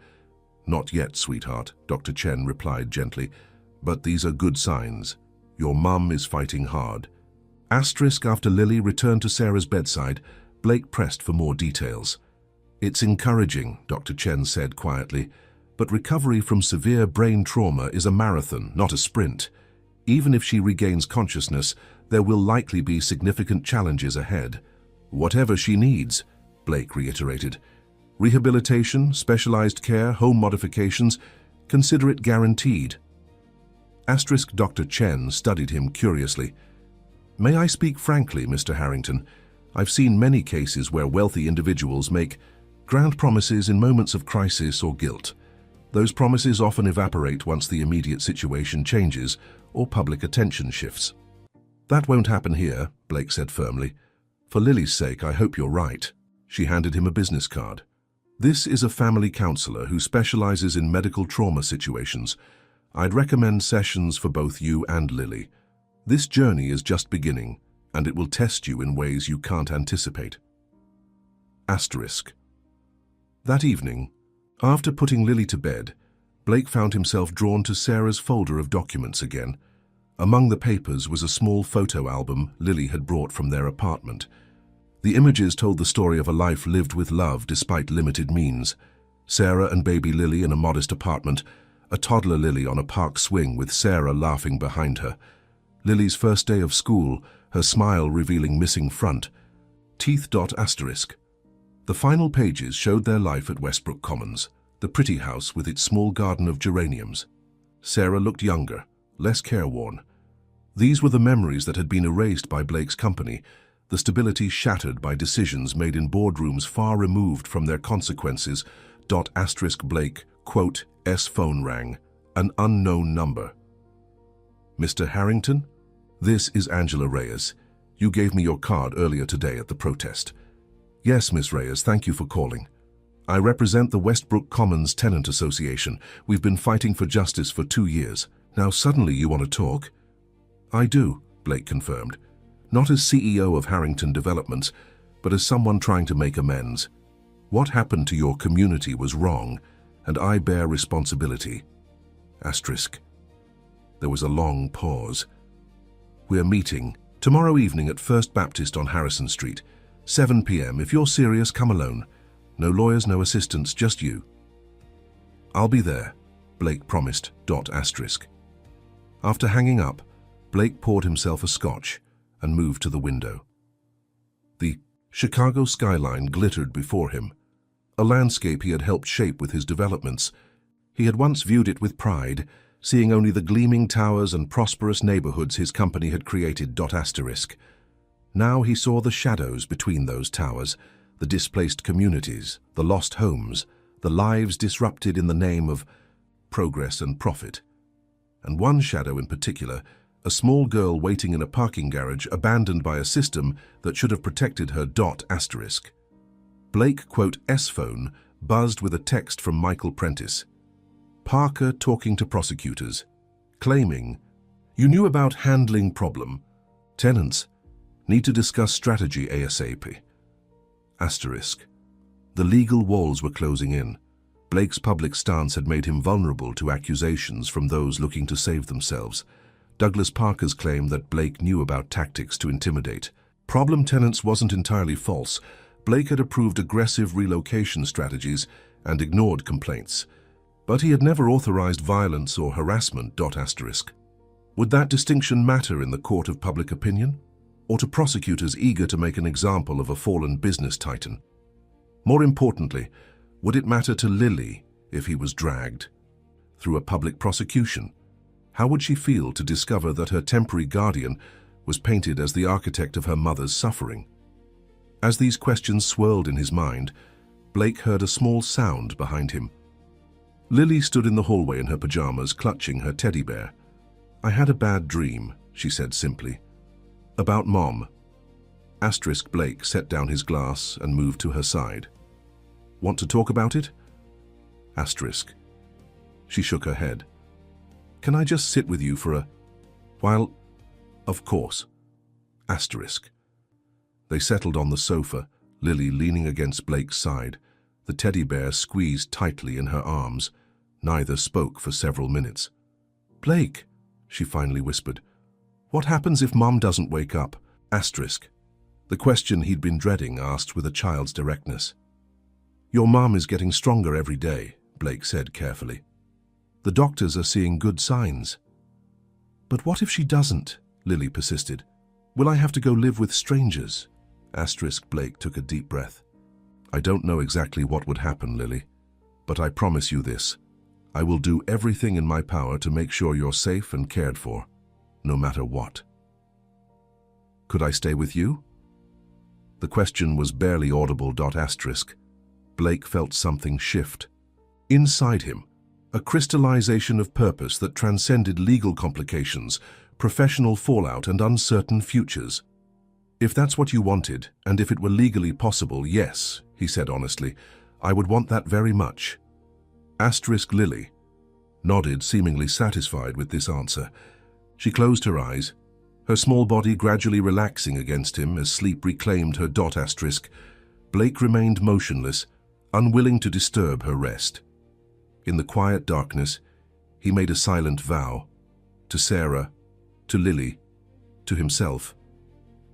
"Not yet, sweetheart," Dr. Chen replied gently. "But these are good signs. Your mum is fighting hard." Asterisk. After Lily returned to Sarah's bedside, Blake pressed for more details. "It's encouraging," Dr. Chen said quietly, "but recovery from severe brain trauma is a marathon, not a sprint. Even if she regains consciousness, there will likely be significant challenges ahead." "Whatever she needs," Blake reiterated. "Rehabilitation, specialized care, home modifications, consider it guaranteed." Asterisk. Dr. Chen studied him curiously. "May I speak frankly, Mr. Harrington? I've seen many cases where wealthy individuals make grand promises in moments of crisis or guilt. Those promises often evaporate once the immediate situation changes or public attention shifts." "That won't happen here," Blake said firmly. "For Lily's sake, I hope you're right." She handed him a business card. This is a family counselor who specializes in medical trauma situations. I'd recommend sessions for both you and Lily. This journey is just beginning, and it will test you in ways you can't anticipate. Asterisk. That evening, after putting Lily to bed, Blake found himself drawn to Sarah's folder of documents again. Among the papers was a small photo album Lily had brought from their apartment. The images told the story of a life lived with love despite limited means. Sarah and baby Lily in a modest apartment, a toddler Lily on a park swing with Sarah laughing behind her. Lily's first day of school, her smile revealing missing front. Teeth. Asterisk. The final pages showed their life at Westbrook Commons, the pretty house with its small garden of geraniums. Sarah looked younger, less careworn. These were the memories that had been erased by Blake's company, the stability shattered by decisions made in boardrooms far removed from their consequences. Asterisk. Blake, quote, S phone rang, an unknown number. Mr. Harrington? This is Angela Reyes. You gave me your card earlier today at the protest. Yes, Miss Reyes, thank you for calling. I represent the Westbrook Commons Tenant Association. We've been fighting for justice for 2 years. Now suddenly you want to talk? I do, Blake confirmed. Not as CEO of Harrington Developments, but as someone trying to make amends. What happened to your community was wrong, and I bear responsibility. Asterisk. There was a long pause. We're meeting tomorrow evening at First Baptist on Harrison Street. 7 p.m. If you're serious, come alone. No lawyers, no assistants, just you. I'll be there, Blake promised. Asterisk. After hanging up, Blake poured himself a scotch and moved to the window. The Chicago skyline glittered before him, a landscape he had helped shape with his developments. He had once viewed it with pride, seeing only the gleaming towers and prosperous neighborhoods his company had created. Asterisk. Now he saw the shadows between those towers, the displaced communities, the lost homes, the lives disrupted in the name of progress and profit. And one shadow in particular, a small girl waiting in a parking garage abandoned by a system that should have protected her. Asterisk. Blake, quote, S phone buzzed with a text from Michael Prentice. Parker talking to prosecutors, claiming, you knew about handling problem. Tenants need to discuss strategy ASAP. Asterisk. The legal walls were closing in. Blake's public stance had made him vulnerable to accusations from those looking to save themselves. Douglas Parker's claim that Blake knew about tactics to intimidate. Problem tenants wasn't entirely false. Blake had approved aggressive relocation strategies and ignored complaints. But he had never authorized violence or harassment. Asterisk. Would that distinction matter in the court of public opinion? Or to prosecutors eager to make an example of a fallen business titan? More importantly, would it matter to Lily if he was dragged through a public prosecution? How would she feel to discover that her temporary guardian was painted as the architect of her mother's suffering? As these questions swirled in his mind, Blake heard a small sound behind him. Lily stood in the hallway in her pajamas, clutching her teddy bear. I had a bad dream, she said simply. About Mom. Asterisk. Blake set down his glass and moved to her side. Want to talk about it? Asterisk. She shook her head. Can I just sit with you for a while? Of course. Asterisk. They settled on the sofa, Lily leaning against Blake's side, the teddy bear squeezed tightly in her arms. Neither spoke for several minutes. Blake, she finally whispered, what happens if Mom doesn't wake up? Asterisk. The question he'd been dreading asked with a child's directness. Your mom is getting stronger every day, Blake said carefully. The doctors are seeing good signs. But what if she doesn't? Lily persisted. Will I have to go live with strangers? Asterisk. Blake took a deep breath. I don't know exactly what would happen, Lily, but I promise you this. I will do everything in my power to make sure you're safe and cared for, no matter what. Could I stay with you? The question was barely audible. Asterisk. Blake felt something shift. Inside him, a crystallization of purpose that transcended legal complications, professional fallout, and uncertain futures. If that's what you wanted, and if it were legally possible, yes, he said honestly, I would want that very much. Asterisk Lily nodded, seemingly satisfied with this answer. She closed her eyes, her small body gradually relaxing against him as sleep reclaimed her. Asterisk. Blake remained motionless, unwilling to disturb her rest. In the quiet darkness, he made a silent vow. To Sarah, to Lily, to himself.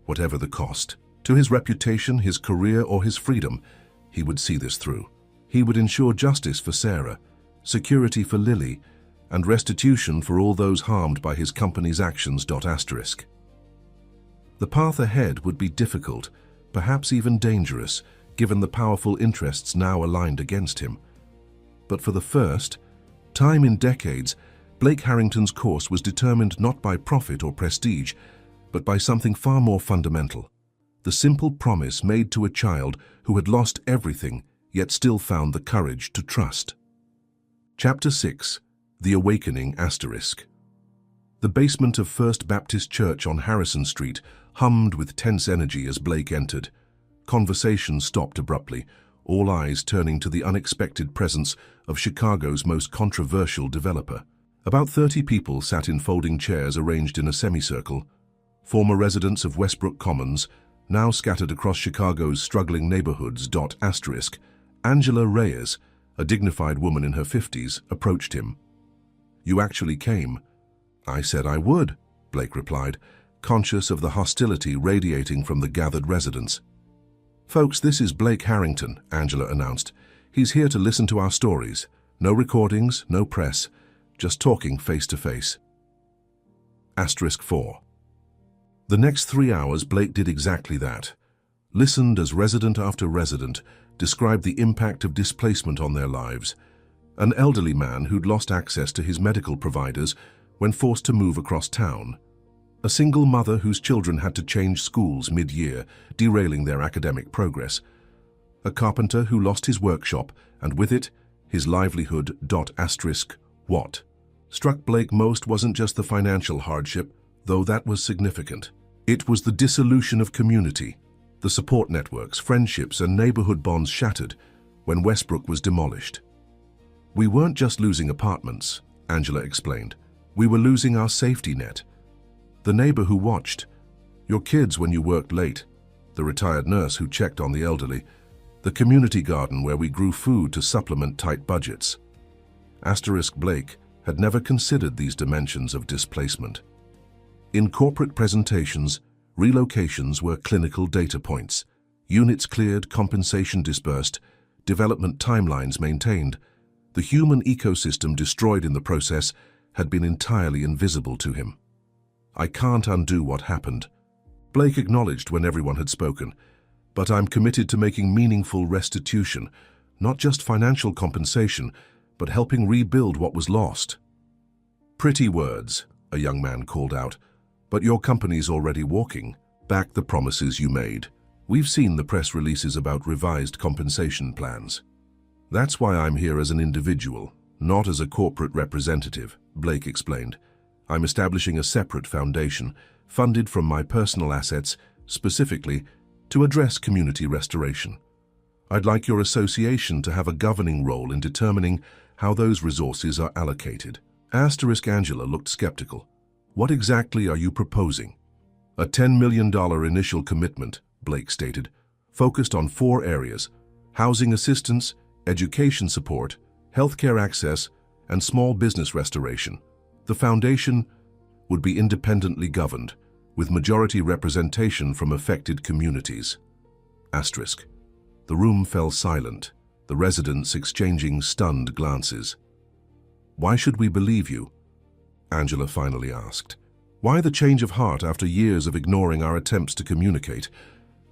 Whatever the cost. To his reputation, his career, or his freedom, he would see this through. He would ensure justice for Sarah, security for Lily, and restitution for all those harmed by his company's actions. Asterisk. The path ahead would be difficult, perhaps even dangerous, given the powerful interests now aligned against him. But for the first time in decades, Blake Harrington's course was determined not by profit or prestige, but by something far more fundamental. The simple promise made to a child who had lost everything, yet still found the courage to trust. Chapter 6. The Awakening. Asterisk. The basement of First Baptist Church on Harrison Street hummed with tense energy as Blake entered. Conversation stopped abruptly, all eyes turning to the unexpected presence of Chicago's most controversial developer. About 30 people sat in folding chairs arranged in a semicircle, former residents of Westbrook Commons, now scattered across Chicago's struggling neighborhoods. Asterisk. Angela Reyes, a dignified woman in her 50s, approached him. "You actually came." "I said I would," Blake replied, conscious of the hostility radiating from the gathered residents. "Folks, this is Blake Harrington," Angela announced. "He's here to listen to our stories. No recordings, no press, just talking face to face." Asterisk 4. The next 3 hours, Blake did exactly that. Listened as resident after resident described the impact of displacement on their lives. An elderly man who'd lost access to his medical providers when forced to move across town. A single mother whose children had to change schools mid-year, derailing their academic progress. A carpenter who lost his workshop, and with it, his livelihood. Asterisk. What struck Blake most wasn't just the financial hardship, though that was significant. It was the dissolution of community. The support networks, friendships, and neighborhood bonds shattered when Westbrook was demolished. "We weren't just losing apartments," Angela explained. "We were losing our safety net. The neighbor who watched, your kids when you worked late, the retired nurse who checked on the elderly, the community garden where we grew food to supplement tight budgets." Asterisk. Blake had never considered these dimensions of displacement. In corporate presentations, relocations were clinical data points. Units cleared, compensation disbursed, development timelines maintained. The human ecosystem destroyed in the process had been entirely invisible to him. "I can't undo what happened," Blake acknowledged when everyone had spoken, "but I'm committed to making meaningful restitution, not just financial compensation, but helping rebuild what was lost." "Pretty words," a young man called out, "but your company's already walking back the promises you made. We've seen the press releases about revised compensation plans." "That's why I'm here as an individual, not as a corporate representative," Blake explained. "I'm establishing a separate foundation, funded from my personal assets, specifically to address community restoration. I'd like your association to have a governing role in determining how those resources are allocated." Asterisk. Angela looked skeptical. "What exactly are you proposing?" "A $10 million initial commitment," Blake stated, "focused on 4 areas: housing assistance, education support, healthcare access, and small business restoration. The foundation would be independently governed, with majority representation from affected communities." Asterisk. The room fell silent, the residents exchanging stunned glances. "Why should we believe you?" Angela finally asked. "Why the change of heart after years of ignoring our attempts to communicate?"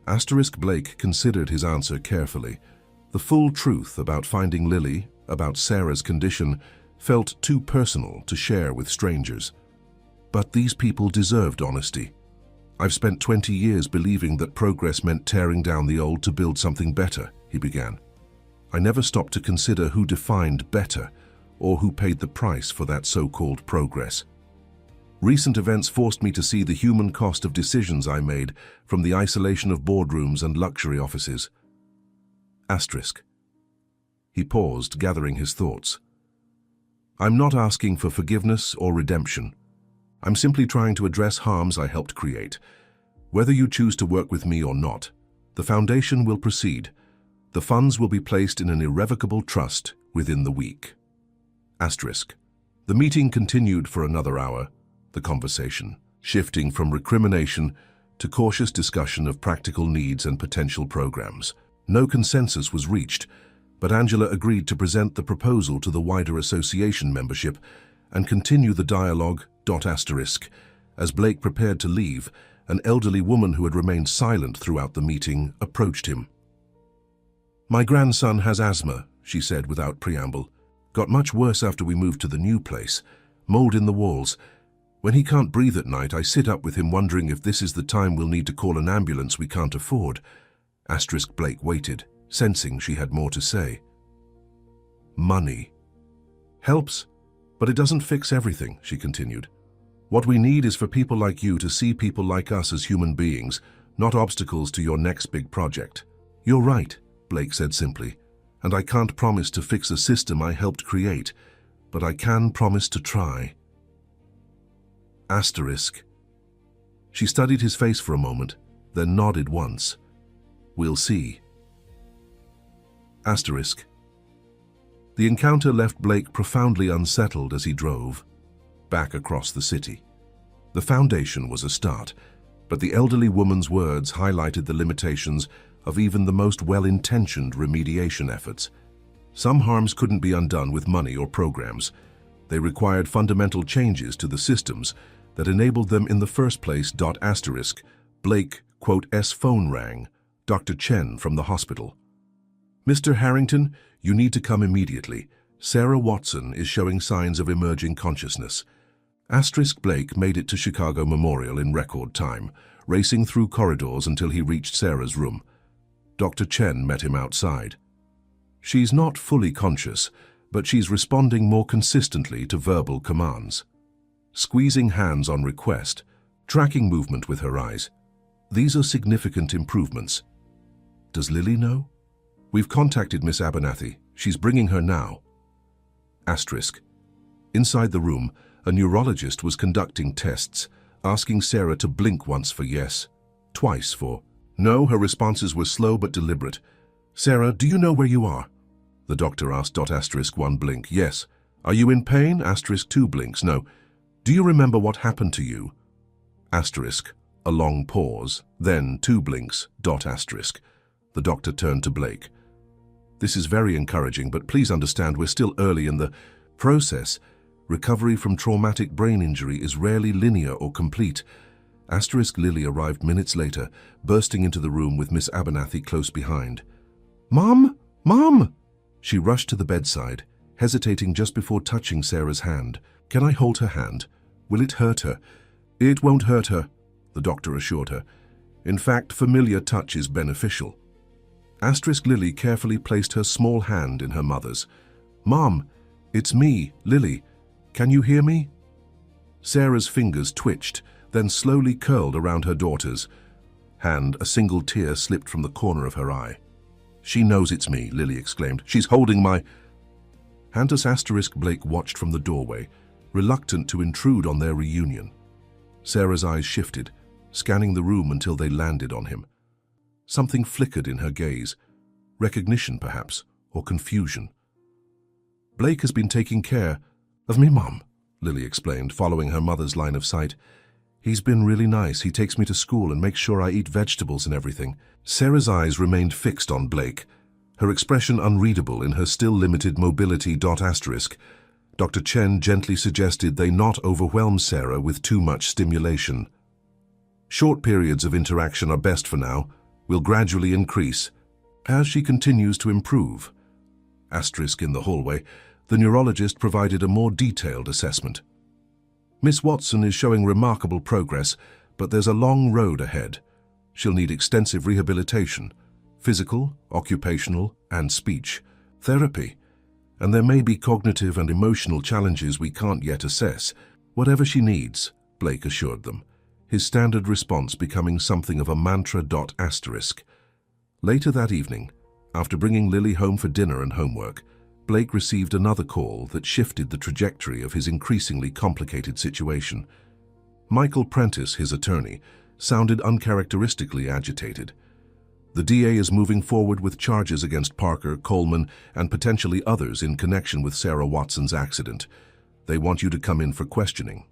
Asterisk. Blake considered his answer carefully. The full truth about finding Lily, about Sarah's condition, felt too personal to share with strangers. But these people deserved honesty. "I've spent 20 years believing that progress meant tearing down the old to build something better," he began. "I never stopped to consider who defined better, or who paid the price for that so-called progress. Recent events forced me to see the human cost of decisions I made, from the isolation of boardrooms and luxury offices." Asterisk. He paused, gathering his thoughts. I'm not asking for forgiveness or redemption. I'm simply trying to address harms I helped create. Whether you choose to work with me or not, the foundation will proceed. The funds will be placed in an irrevocable trust within the week. Asterisk. The meeting continued for another hour, the conversation shifting from recrimination to cautious discussion of practical needs and potential programs. No consensus was reached, but Angela agreed to present the proposal to the wider association membership and continue the dialogue. Asterisk. As Blake prepared to leave, an elderly woman who had remained silent throughout the meeting approached him. My grandson has asthma, she said without preamble. Got much worse after we moved to the new place. Mold in the walls. When he can't breathe at night, I sit up with him wondering if this is the time we'll need to call an ambulance we can't afford. Asterisk. Blake waited, sensing she had more to say. Money. Helps, but it doesn't fix everything, she continued. What we need is for people like you to see people like us as human beings, not obstacles to your next big project. You're right, Blake said simply, and I can't promise to fix a system I helped create, but I can promise to try. Asterisk. She studied his face for a moment, then nodded once. We'll see. Asterisk. The encounter left Blake profoundly unsettled as he drove back across the city. The foundation was a start, but the elderly woman's words highlighted the limitations of even the most well-intentioned remediation efforts. Some harms couldn't be undone with money or programs. They required fundamental changes to the systems that enabled them in the first place. Asterisk. Blake, quote, phone rang. Dr. Chen from the hospital. Mr. Harrington, you need to come immediately. Sarah Watson is showing signs of emerging consciousness. Asterisk. Blake made it to Chicago Memorial in record time, racing through corridors until he reached Sarah's room. Dr. Chen met him outside. She's not fully conscious, but she's responding more consistently to verbal commands. Squeezing hands on request, tracking movement with her eyes. These are significant improvements. Does Lily know? We've contacted Miss Abernathy. She's bringing her now. Asterisk. Inside the room, a neurologist was conducting tests, asking Sarah to blink once for yes, twice for no. Her responses were slow but deliberate. Sarah, do you know where you are? The doctor asked. Asterisk. 1 blink. Yes. Are you in pain? Asterisk. 2 blinks. No. Do you remember what happened to you? Asterisk. A long pause. Then 2 blinks. Asterisk. The doctor turned to Blake. This is very encouraging, but please understand we're still early in the process. Recovery from traumatic brain injury is rarely linear or complete. Asterisk. Lily arrived minutes later, bursting into the room with Miss Abernathy close behind. Mom! Mom! She rushed to the bedside, hesitating just before touching Sarah's hand. Can I hold her hand? Will it hurt her? It won't hurt her, the doctor assured her. In fact, familiar touch is beneficial. Asterisk. Lily carefully placed her small hand in her mother's. Mom, it's me, Lily. Can you hear me? Sarah's fingers twitched, then slowly curled around her daughter's hand. A single tear slipped from the corner of her eye. She knows it's me, Lily exclaimed. She's holding my hand. Asterisk. Blake watched from the doorway, reluctant to intrude on their reunion. Sarah's eyes shifted, scanning the room until they landed on him. Something flickered in her gaze. Recognition, perhaps, or confusion. Blake has been taking care of me, Mom, Lily explained, following her mother's line of sight. He's been really nice. He takes me to school and makes sure I eat vegetables and everything. Sarah's eyes remained fixed on Blake, her expression unreadable in her still limited mobility. Asterisk. Dr. Chen gently suggested they not overwhelm Sarah with too much stimulation. Short periods of interaction are best for now. Will gradually increase as she continues to improve. Asterisk. In the hallway, the neurologist provided a more detailed assessment. Miss Watson is showing remarkable progress, but there's a long road ahead. She'll need extensive rehabilitation, physical, occupational, and speech therapy, and there may be cognitive and emotional challenges we can't yet assess. Whatever she needs, Blake assured them, his standard response becoming something of a mantra. Asterisk. Later that evening, After bringing Lily home for dinner and homework, Blake received another call that shifted the trajectory of his increasingly complicated situation. Michael Prentice, his attorney, sounded uncharacteristically agitated. The DA is moving forward with charges against Parker, Coleman, and potentially others in connection with Sarah Watson's accident. They want you to come in for questioning.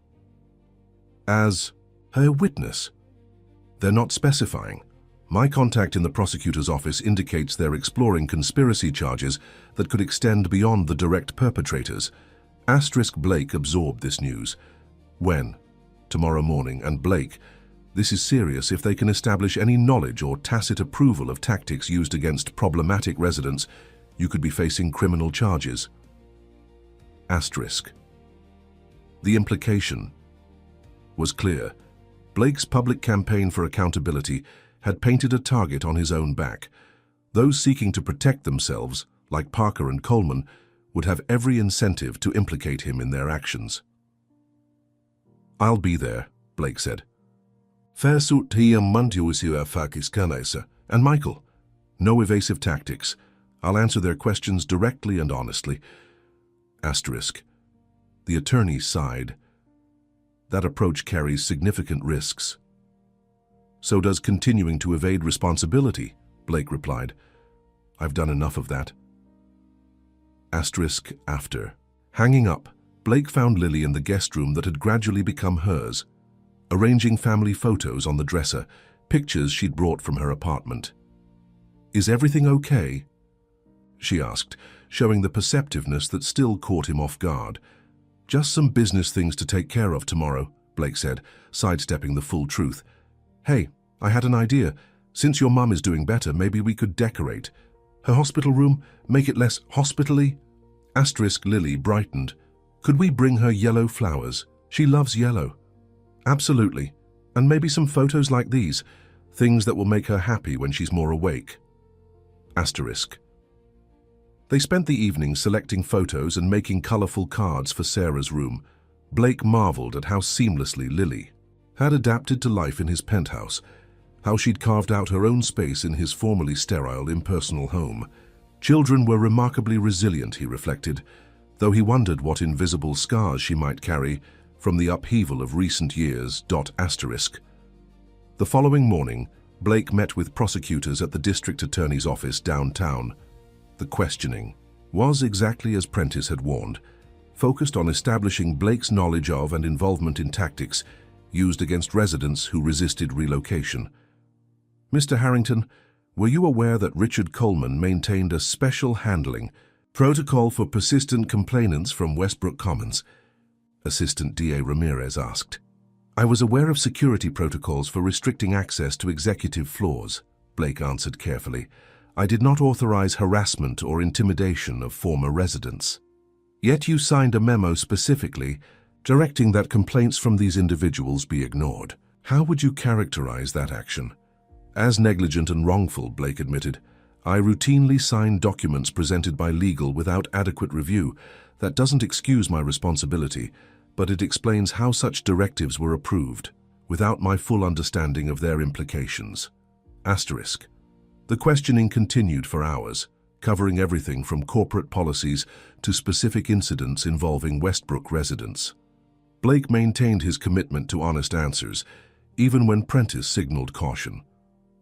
As her witness? They're not specifying. My contact in the prosecutor's office indicates they're exploring conspiracy charges that could extend beyond the direct perpetrators. Blake absorbed this news. When? Tomorrow morning. And Blake, this is serious. If they can establish any knowledge or tacit approval of tactics used against problematic residents, you could be facing criminal charges. The implication was clear. Blake's public campaign for accountability had painted a target on his own back. Those seeking to protect themselves, like Parker and Coleman, would have every incentive to implicate him in their actions. "I'll be there," Blake said. And Michael, no evasive tactics. I'll answer their questions directly and honestly. The attorney sighed. That approach carries significant risks. So does continuing to evade responsibility, Blake replied. I've done enough of that. After. Hanging up, Blake found Lily in the guest room that had gradually become hers, arranging family photos on the dresser, pictures she'd brought from her apartment. Is everything okay? She asked, showing the perceptiveness that still caught him off guard. Just some business things to take care of tomorrow, Blake said, sidestepping the full truth. Hey, I had an idea. Since your mum is doing better, maybe we could decorate her hospital room, make it less hospital-y? Lily brightened. Could we bring her yellow flowers? She loves yellow. Absolutely. And maybe some photos like these, things that will make her happy when she's more awake. They spent the evening selecting photos and making colorful cards for Sarah's room. Blake marveled at how seamlessly Lily had adapted to life in his penthouse, how she'd carved out her own space in his formerly sterile, impersonal home. Children were remarkably resilient, he reflected, though he wondered what invisible scars she might carry from the upheaval of recent years. The following morning, Blake met with prosecutors at the district attorney's office downtown. The questioning was exactly as Prentice had warned, focused on establishing Blake's knowledge of and involvement in tactics used against residents who resisted relocation. Mr. Harrington, were you aware that Richard Coleman maintained a special handling protocol for persistent complainants from Westbrook Commons? Assistant DA Ramirez asked. I was aware of security protocols for restricting access to executive floors, Blake answered carefully. I did not authorize harassment or intimidation of former residents. Yet you signed a memo specifically directing that complaints from these individuals be ignored. How would you characterize that action? As negligent and wrongful, Blake admitted. I routinely sign documents presented by legal without adequate review. That doesn't excuse my responsibility, but it explains how such directives were approved, without my full understanding of their implications. The questioning continued for hours, covering everything from corporate policies to specific incidents involving Westbrook residents. Blake maintained his commitment to honest answers, even when Prentice signaled caution.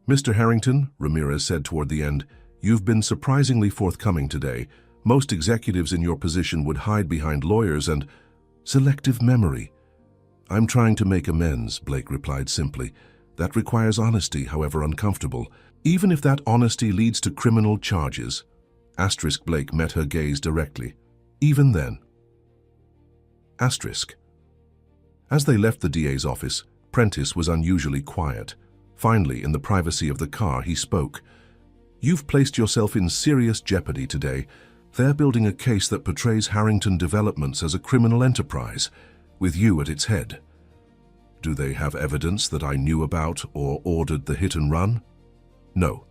Mr. Harrington, Ramirez said toward the end, you've been surprisingly forthcoming today. Most executives in your position would hide behind lawyers and selective memory. I'm trying to make amends, Blake replied simply. That requires honesty, however uncomfortable, even if that honesty leads to criminal charges. Blake met her gaze directly. Even then. As they left the DA's office, Prentice was unusually quiet. Finally, in the privacy of the car, he spoke. You've placed yourself in serious jeopardy today. They're building a case that portrays Harrington Developments as a criminal enterprise, with you at its head. Do they have evidence that I knew about or ordered the hit and run? No,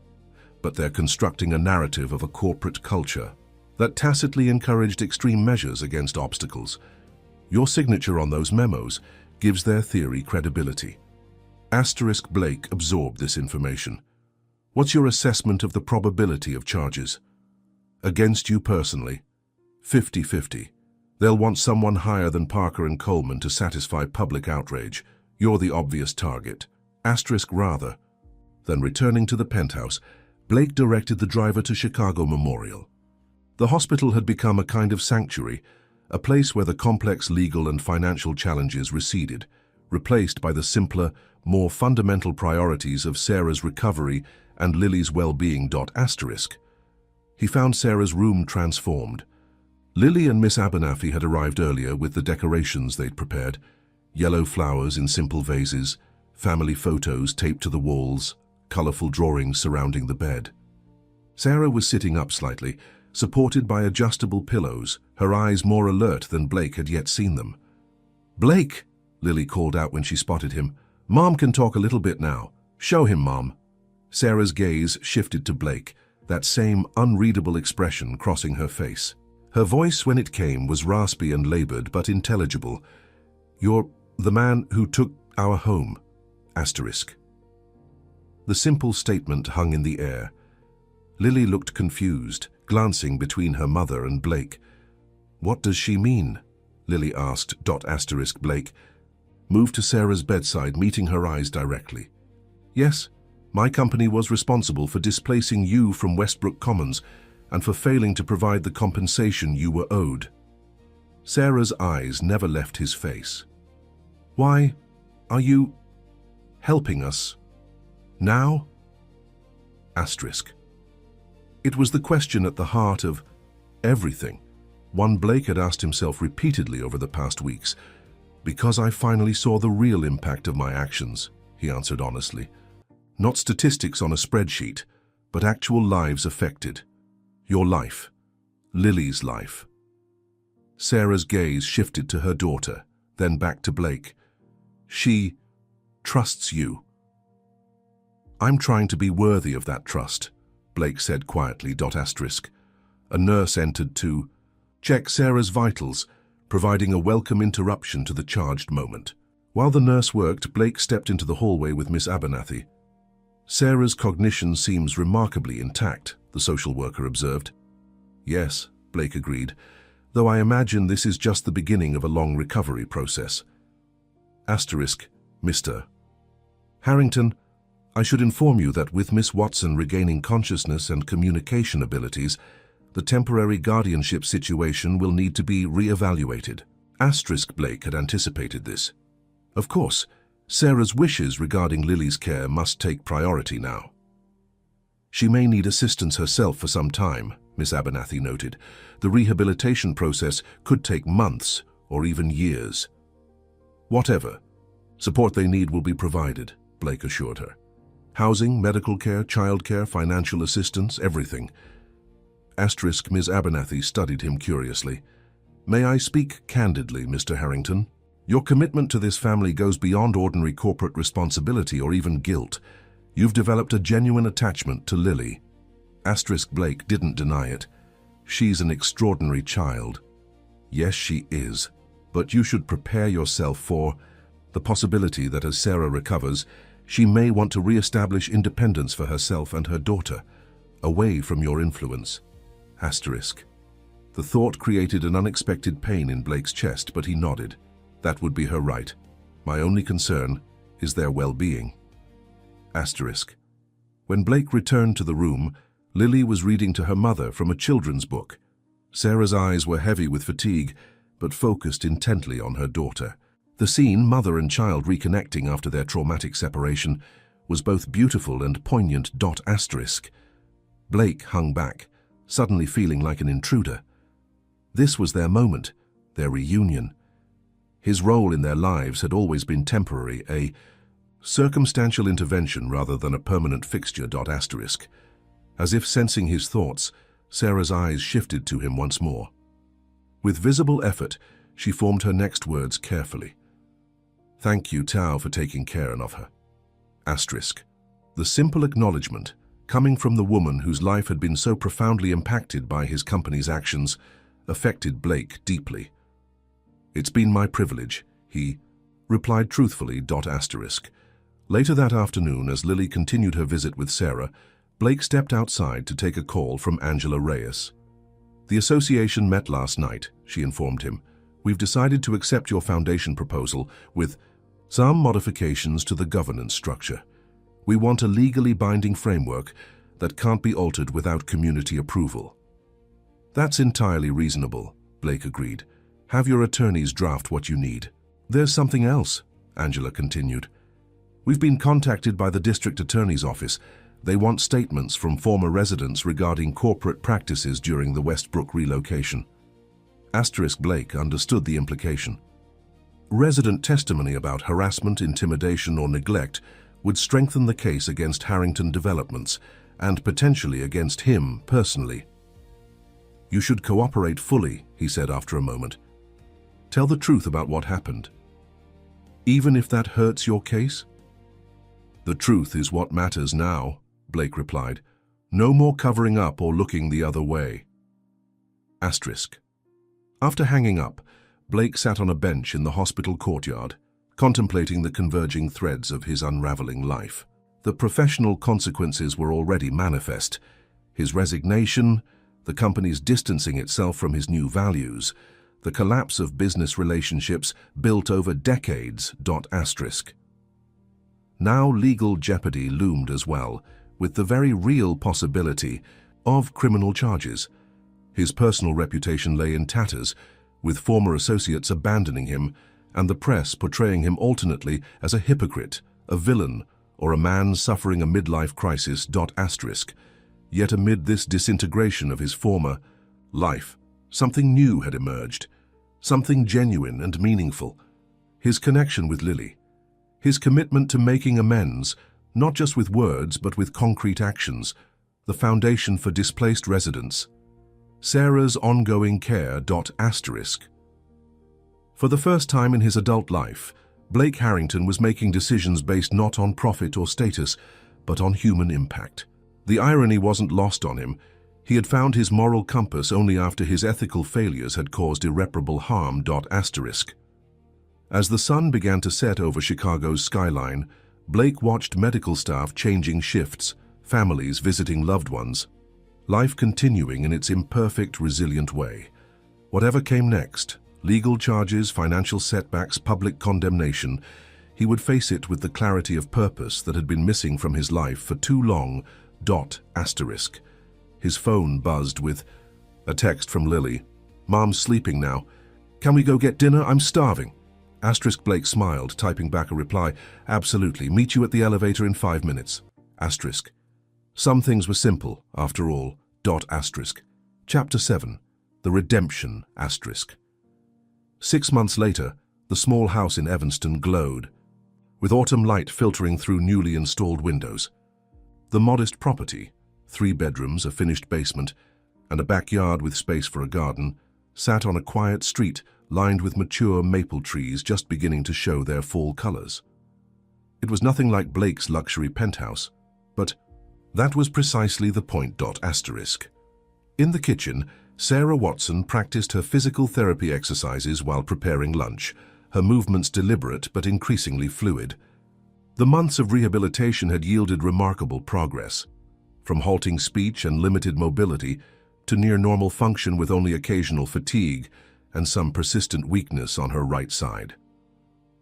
but they're constructing a narrative of a corporate culture that tacitly encouraged extreme measures against obstacles. Your signature on those memos gives their theory credibility. Blake absorbed this information. What's your assessment of the probability of charges? Against you personally? 50-50. They'll want someone higher than Parker and Coleman to satisfy public outrage. You're the obvious target. Asterisk rather. Then returning to the penthouse, Blake directed the driver to Chicago Memorial. The hospital had become a kind of sanctuary, a place where the complex legal and financial challenges receded, replaced by the simpler, more fundamental priorities of Sarah's recovery and Lily's well-being. Asterisk. He found Sarah's room transformed. Lily and Miss Abernathy had arrived earlier with the decorations they'd prepared, yellow flowers in simple vases, family photos taped to the walls, colorful drawings surrounding the bed. Sarah was sitting up slightly, supported by adjustable pillows, her eyes more alert than Blake had yet seen them. "Blake!" Lily called out when she spotted him. "Mom can talk a little bit now. Show him, Mom." Sarah's gaze shifted to Blake, that same unreadable expression crossing her face. Her voice, when it came, was raspy and labored but intelligible. "You're the man who took our home." Asterisk. The simple statement hung in the air. Lily looked confused, glancing between her mother and Blake. "What does she mean?" Lily asked. Asterisk Blake moved to Sarah's bedside, meeting her eyes directly. "Yes, my company was responsible for displacing you from Westbrook Commons and for failing to provide the compensation you were owed." Sarah's eyes never left his face. "Why are you helping us now?" Asterisk. It was the question at the heart of everything, one Blake had asked himself repeatedly over the past weeks. "Because I finally saw the real impact of my actions," he answered honestly. "Not statistics on a spreadsheet, but actual lives affected. Your life. Lily's life." Sarah's gaze shifted to her daughter, then back to Blake. "She trusts you." "I'm trying to be worthy of that trust," Blake said quietly. Asterisk. A nurse entered to check Sarah's vitals, providing a welcome interruption to the charged moment. While the nurse worked, Blake stepped into the hallway with Miss Abernathy. "Sarah's cognition seems remarkably intact," the social worker observed. "Yes," Blake agreed, "though I imagine this is just the beginning of a long recovery process." Asterisk, Mr. Harrington, I should inform you that with Miss Watson regaining consciousness and communication abilities, the temporary guardianship situation will need to be re-evaluated. Asterisk Blake had anticipated this. Of course, Sarah's wishes regarding Lily's care must take priority now. "She may need assistance herself for some time," Miss Abernathy noted. "The rehabilitation process could take months or even years." "Whatever support they need will be provided," Blake assured her. "Housing, medical care, childcare, financial assistance, everything." Asterisk Miss Abernathy studied him curiously. "May I speak candidly, Mr. Harrington? Your commitment to this family goes beyond ordinary corporate responsibility or even guilt. You've developed a genuine attachment to Lily." Asterisk Blake didn't deny it. "She's an extraordinary child." "Yes, she is. But you should prepare yourself for the possibility that as Sarah recovers, she may want to re-establish independence for herself and her daughter, away from your influence." Asterisk. The thought created an unexpected pain in Blake's chest, but he nodded. "That would be her right. My only concern is their well-being." Asterisk. When Blake returned to the room, Lily was reading to her mother from a children's book. Sarah's eyes were heavy with fatigue, but focused intently on her daughter. The scene, mother and child reconnecting after their traumatic separation, was both beautiful and poignant. Asterisk. Blake hung back, suddenly feeling like an intruder. This was their moment, their reunion. His role in their lives had always been temporary, a circumstantial intervention rather than a permanent fixture. Asterisk. As if sensing his thoughts, Sarah's eyes shifted to him once more. With visible effort, she formed her next words carefully. "Thank you, Tao, for taking care of her." Asterisk. The simple acknowledgement, coming from the woman whose life had been so profoundly impacted by his company's actions, affected Blake deeply. "It's been my privilege," he replied truthfully. Asterisk. Later that afternoon, as Lily continued her visit with Sarah, Blake stepped outside to take a call from Angela Reyes. "The association met last night," she informed him. "We've decided to accept your foundation proposal with some modifications to the governance structure. We want a legally binding framework that can't be altered without community approval." "That's entirely reasonable," Blake agreed. "Have your attorneys draft what you need." "There's something else," Angela continued. "We've been contacted by the district attorney's office. They want statements from former residents regarding corporate practices during the Westbrook relocation." Blake understood the implication. Resident testimony about harassment, intimidation, or neglect would strengthen the case against Harrington Developments and potentially against him personally. "You should cooperate fully," he said after a moment. "Tell the truth about what happened. Even if that hurts your case?" "The truth is what matters now," Blake replied. "No more covering up or looking the other way." After hanging up, Blake sat on a bench in the hospital courtyard, contemplating the converging threads of his unraveling life. The professional consequences were already manifest. His resignation, the company's distancing itself from his new values, the collapse of business relationships built over decades. Now legal jeopardy loomed as well, with the very real possibility of criminal charges. His personal reputation lay in tatters, with former associates abandoning him and the press portraying him alternately as a hypocrite, a villain, or a man suffering a midlife crisis. Yet amid this disintegration of his former life, something new had emerged, something genuine and meaningful. His connection with Lily, his commitment to making amends, not just with words but with concrete actions, the foundation for displaced residents. Sarah's ongoing care. For the first time in his adult life, Blake Harrington was making decisions based not on profit or status, but on human impact. The irony wasn't lost on him. He had found his moral compass only after his ethical failures had caused irreparable harm. As the sun began to set over Chicago's skyline, Blake watched medical staff changing shifts, families visiting loved ones, life continuing in its imperfect, resilient way. Whatever came next, legal charges, financial setbacks, public condemnation, he would face it with the clarity of purpose that had been missing from his life for too long. His phone buzzed with a text from Lily. "Mom's sleeping now. Can we go get dinner? I'm starving." Blake smiled, typing back a reply. "Absolutely. Meet you at the elevator in 5 minutes." Some things were simple, after all. Chapter 7. The Redemption. 6 months later, the small house in Evanston glowed, with autumn light filtering through newly installed windows. The modest property, 3 bedrooms, a finished basement, and a backyard with space for a garden, sat on a quiet street lined with mature maple trees just beginning to show their fall colors. It was nothing like Blake's luxury penthouse, but that was precisely the point. In the kitchen, Sarah Watson practiced her physical therapy exercises while preparing lunch, her movements deliberate but increasingly fluid. The months of rehabilitation had yielded remarkable progress, from halting speech and limited mobility to near normal function with only occasional fatigue and some persistent weakness on her right side.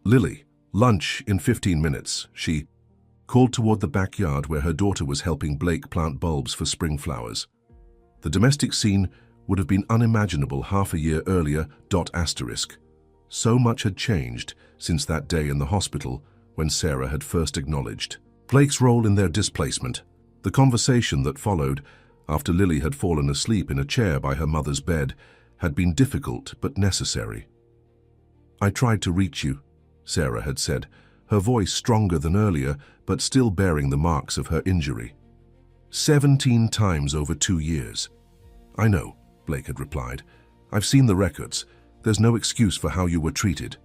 "Lily, lunch in 15 minutes, she called toward the backyard where her daughter was helping Blake plant bulbs for spring flowers. The domestic scene would have been unimaginable half a year earlier. So much had changed since that day in the hospital when Sarah had first acknowledged Blake's role in their displacement. The conversation that followed, after Lily had fallen asleep in a chair by her mother's bed, had been difficult but necessary. "I tried to reach you," Sarah had said, her voice stronger than earlier, but still bearing the marks of her injury. 17 times over 2 years. "I know," Blake had replied. "I've seen the records. There's no excuse for how you were treated."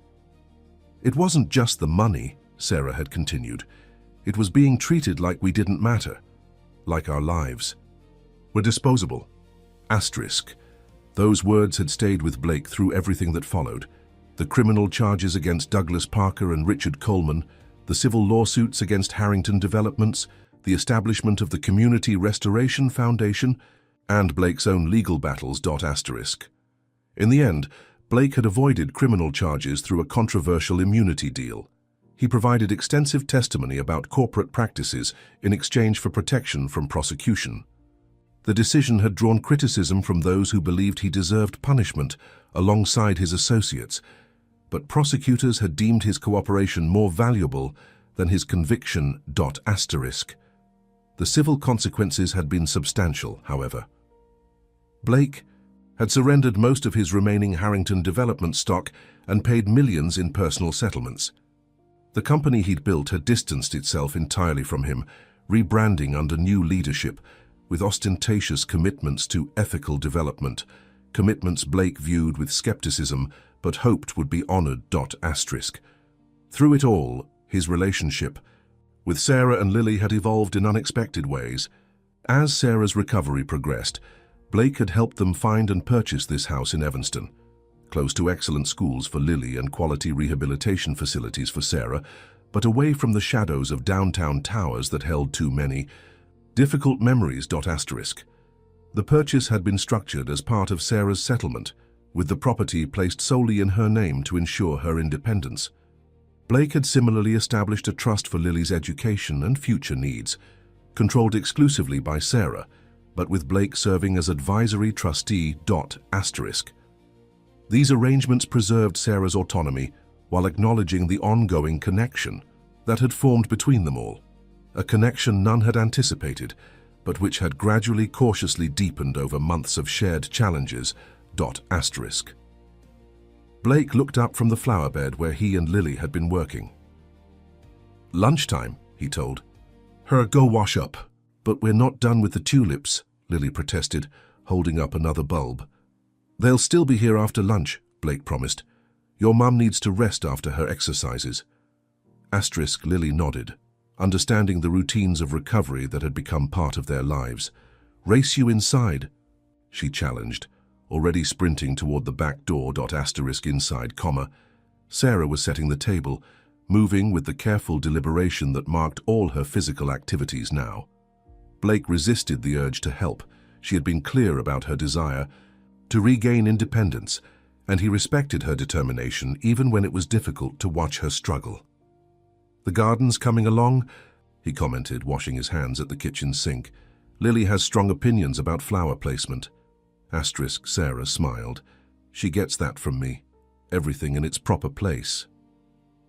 "It wasn't just the money," Sarah had continued. "It was being treated like we didn't matter, like our lives were disposable." Those words had stayed with Blake through everything that followed. The criminal charges against Douglas Parker and Richard Coleman, the civil lawsuits against Harrington Developments, the establishment of the Community Restoration Foundation, and Blake's own legal battles. In the end, Blake had avoided criminal charges through a controversial immunity deal. He provided extensive testimony about corporate practices in exchange for protection from prosecution. The decision had drawn criticism from those who believed he deserved punishment alongside his associates, but prosecutors had deemed his cooperation more valuable than his conviction. The civil consequences had been substantial, however. Blake had surrendered most of his remaining Harrington development stock and paid millions in personal settlements. The company he'd built had distanced itself entirely from him, rebranding under new leadership, with ostentatious commitments to ethical development, commitments Blake viewed with skepticism but hoped would be honored. Through it all, his relationship with Sarah and Lily had evolved in unexpected ways. As Sarah's recovery progressed, Blake had helped them find and purchase this house in Evanston, close to excellent schools for Lily and quality rehabilitation facilities for Sarah, but away from the shadows of downtown towers that held too many difficult memories. The purchase had been structured as part of Sarah's settlement, with the property placed solely in her name to ensure her independence. Blake had similarly established a trust for Lily's education and future needs, controlled exclusively by Sarah, but with Blake serving as advisory trustee. These arrangements preserved Sarah's autonomy while acknowledging the ongoing connection that had formed between them all, a connection none had anticipated, but which had gradually cautiously deepened over months of shared challenges. Blake looked up from the flower bed where he and Lily had been working. "Lunchtime," he told. "Her, go wash up." "But we're not done with the tulips," Lily protested, holding up another bulb. "They'll still be here after lunch," Blake promised. "Your mum needs to rest after her exercises." Lily nodded, understanding the routines of recovery that had become part of their lives. "Race you inside," she challenged, already sprinting toward the back door. Inside, Sarah was setting the table, moving with the careful deliberation that marked all her physical activities now. Blake resisted the urge to help. She had been clear about her desire to regain independence, and he respected her determination even when it was difficult to watch her struggle. "The garden's coming along," he commented, washing his hands at the kitchen sink. "Lily has strong opinions about flower placement." Sarah smiled. "She gets that from me. Everything in its proper place."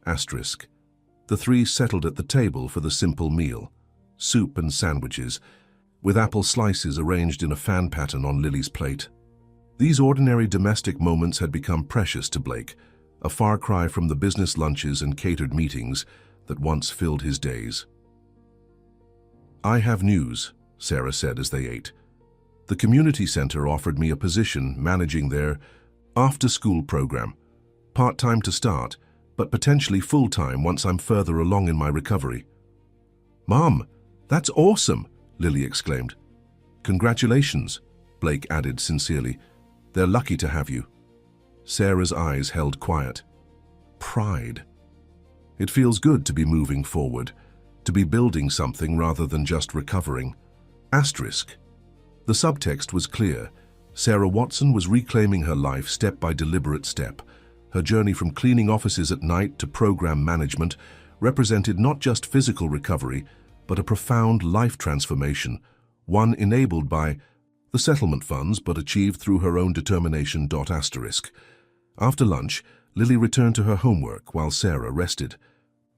The three settled at the table for the simple meal, soup and sandwiches, with apple slices arranged in a fan pattern on Lily's plate. These ordinary domestic moments had become precious to Blake, a far cry from the business lunches and catered meetings that once filled his days. "I have news," Sarah said as they ate. "The community center offered me a position managing their after-school program. Part-time to start, but potentially full-time once I'm further along in my recovery." "Mom, that's awesome!" Lily exclaimed. "Congratulations," Blake added sincerely. "They're lucky to have you." Sarah's eyes held quiet. Pride. It feels good to be moving forward, to be building something rather than just recovering. The subtext was clear. Sarah Watson was reclaiming her life step by deliberate step. Her journey from cleaning offices at night to program management represented not just physical recovery, but a profound life transformation, one enabled by the settlement funds but achieved through her own determination. After lunch, Lily returned to her homework while Sarah rested.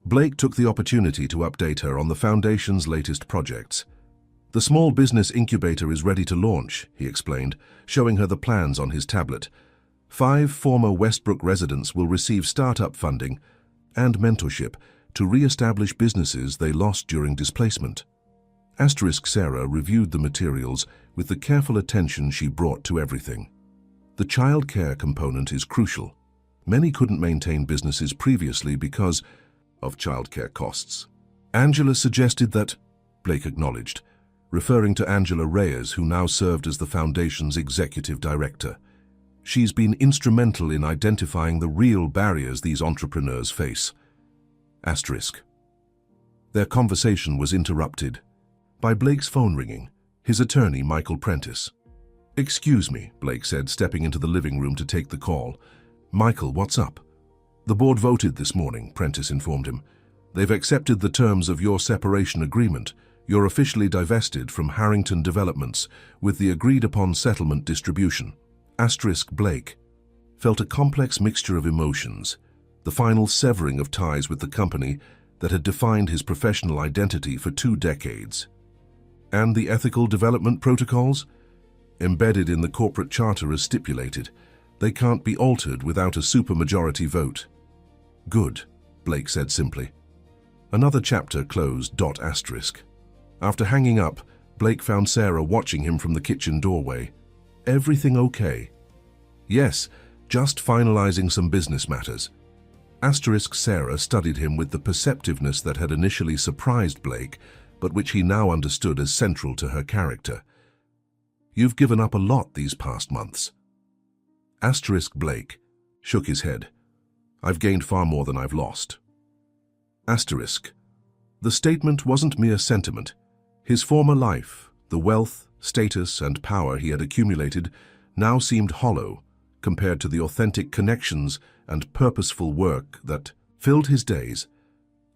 Blake took the opportunity to update her on the Foundation's latest projects. "The small business incubator is ready to launch," he explained, showing her the plans on his tablet. 5 former Westbrook residents will receive startup funding and mentorship to re-establish businesses they lost during displacement. Sarah reviewed the materials with the careful attention she brought to everything. The childcare component is crucial. Many couldn't maintain businesses previously because of childcare costs. Angela suggested that, Blake acknowledged, referring to Angela Reyes, who now served as the Foundation's executive director. She's been instrumental in identifying the real barriers these entrepreneurs face. Their conversation was interrupted. by Blake's phone ringing, his attorney, Michael Prentice. "Excuse me," Blake said, stepping into the living room to take the call. "Michael, what's up?" "The board voted this morning," Prentice informed him. "They've accepted the terms of your separation agreement. You're officially divested from Harrington Developments with the agreed-upon settlement distribution." Blake felt a complex mixture of emotions, the final severing of ties with the company that had defined his professional identity for 2 decades. And the ethical development protocols? Embedded in the corporate charter as stipulated, they can't be altered without a supermajority vote. "Good," Blake said simply. Another chapter closed. After hanging up, Blake found Sarah watching him from the kitchen doorway. "Everything okay?" "Yes, just finalizing some business matters." Sarah studied him with the perceptiveness that had initially surprised Blake, but which he now understood as central to her character. "You've given up a lot these past months." Blake shook his head. "I've gained far more than I've lost." The statement wasn't mere sentiment. His former life, the wealth, status, and power he had accumulated, now seemed hollow compared to the authentic connections and purposeful work that filled his days.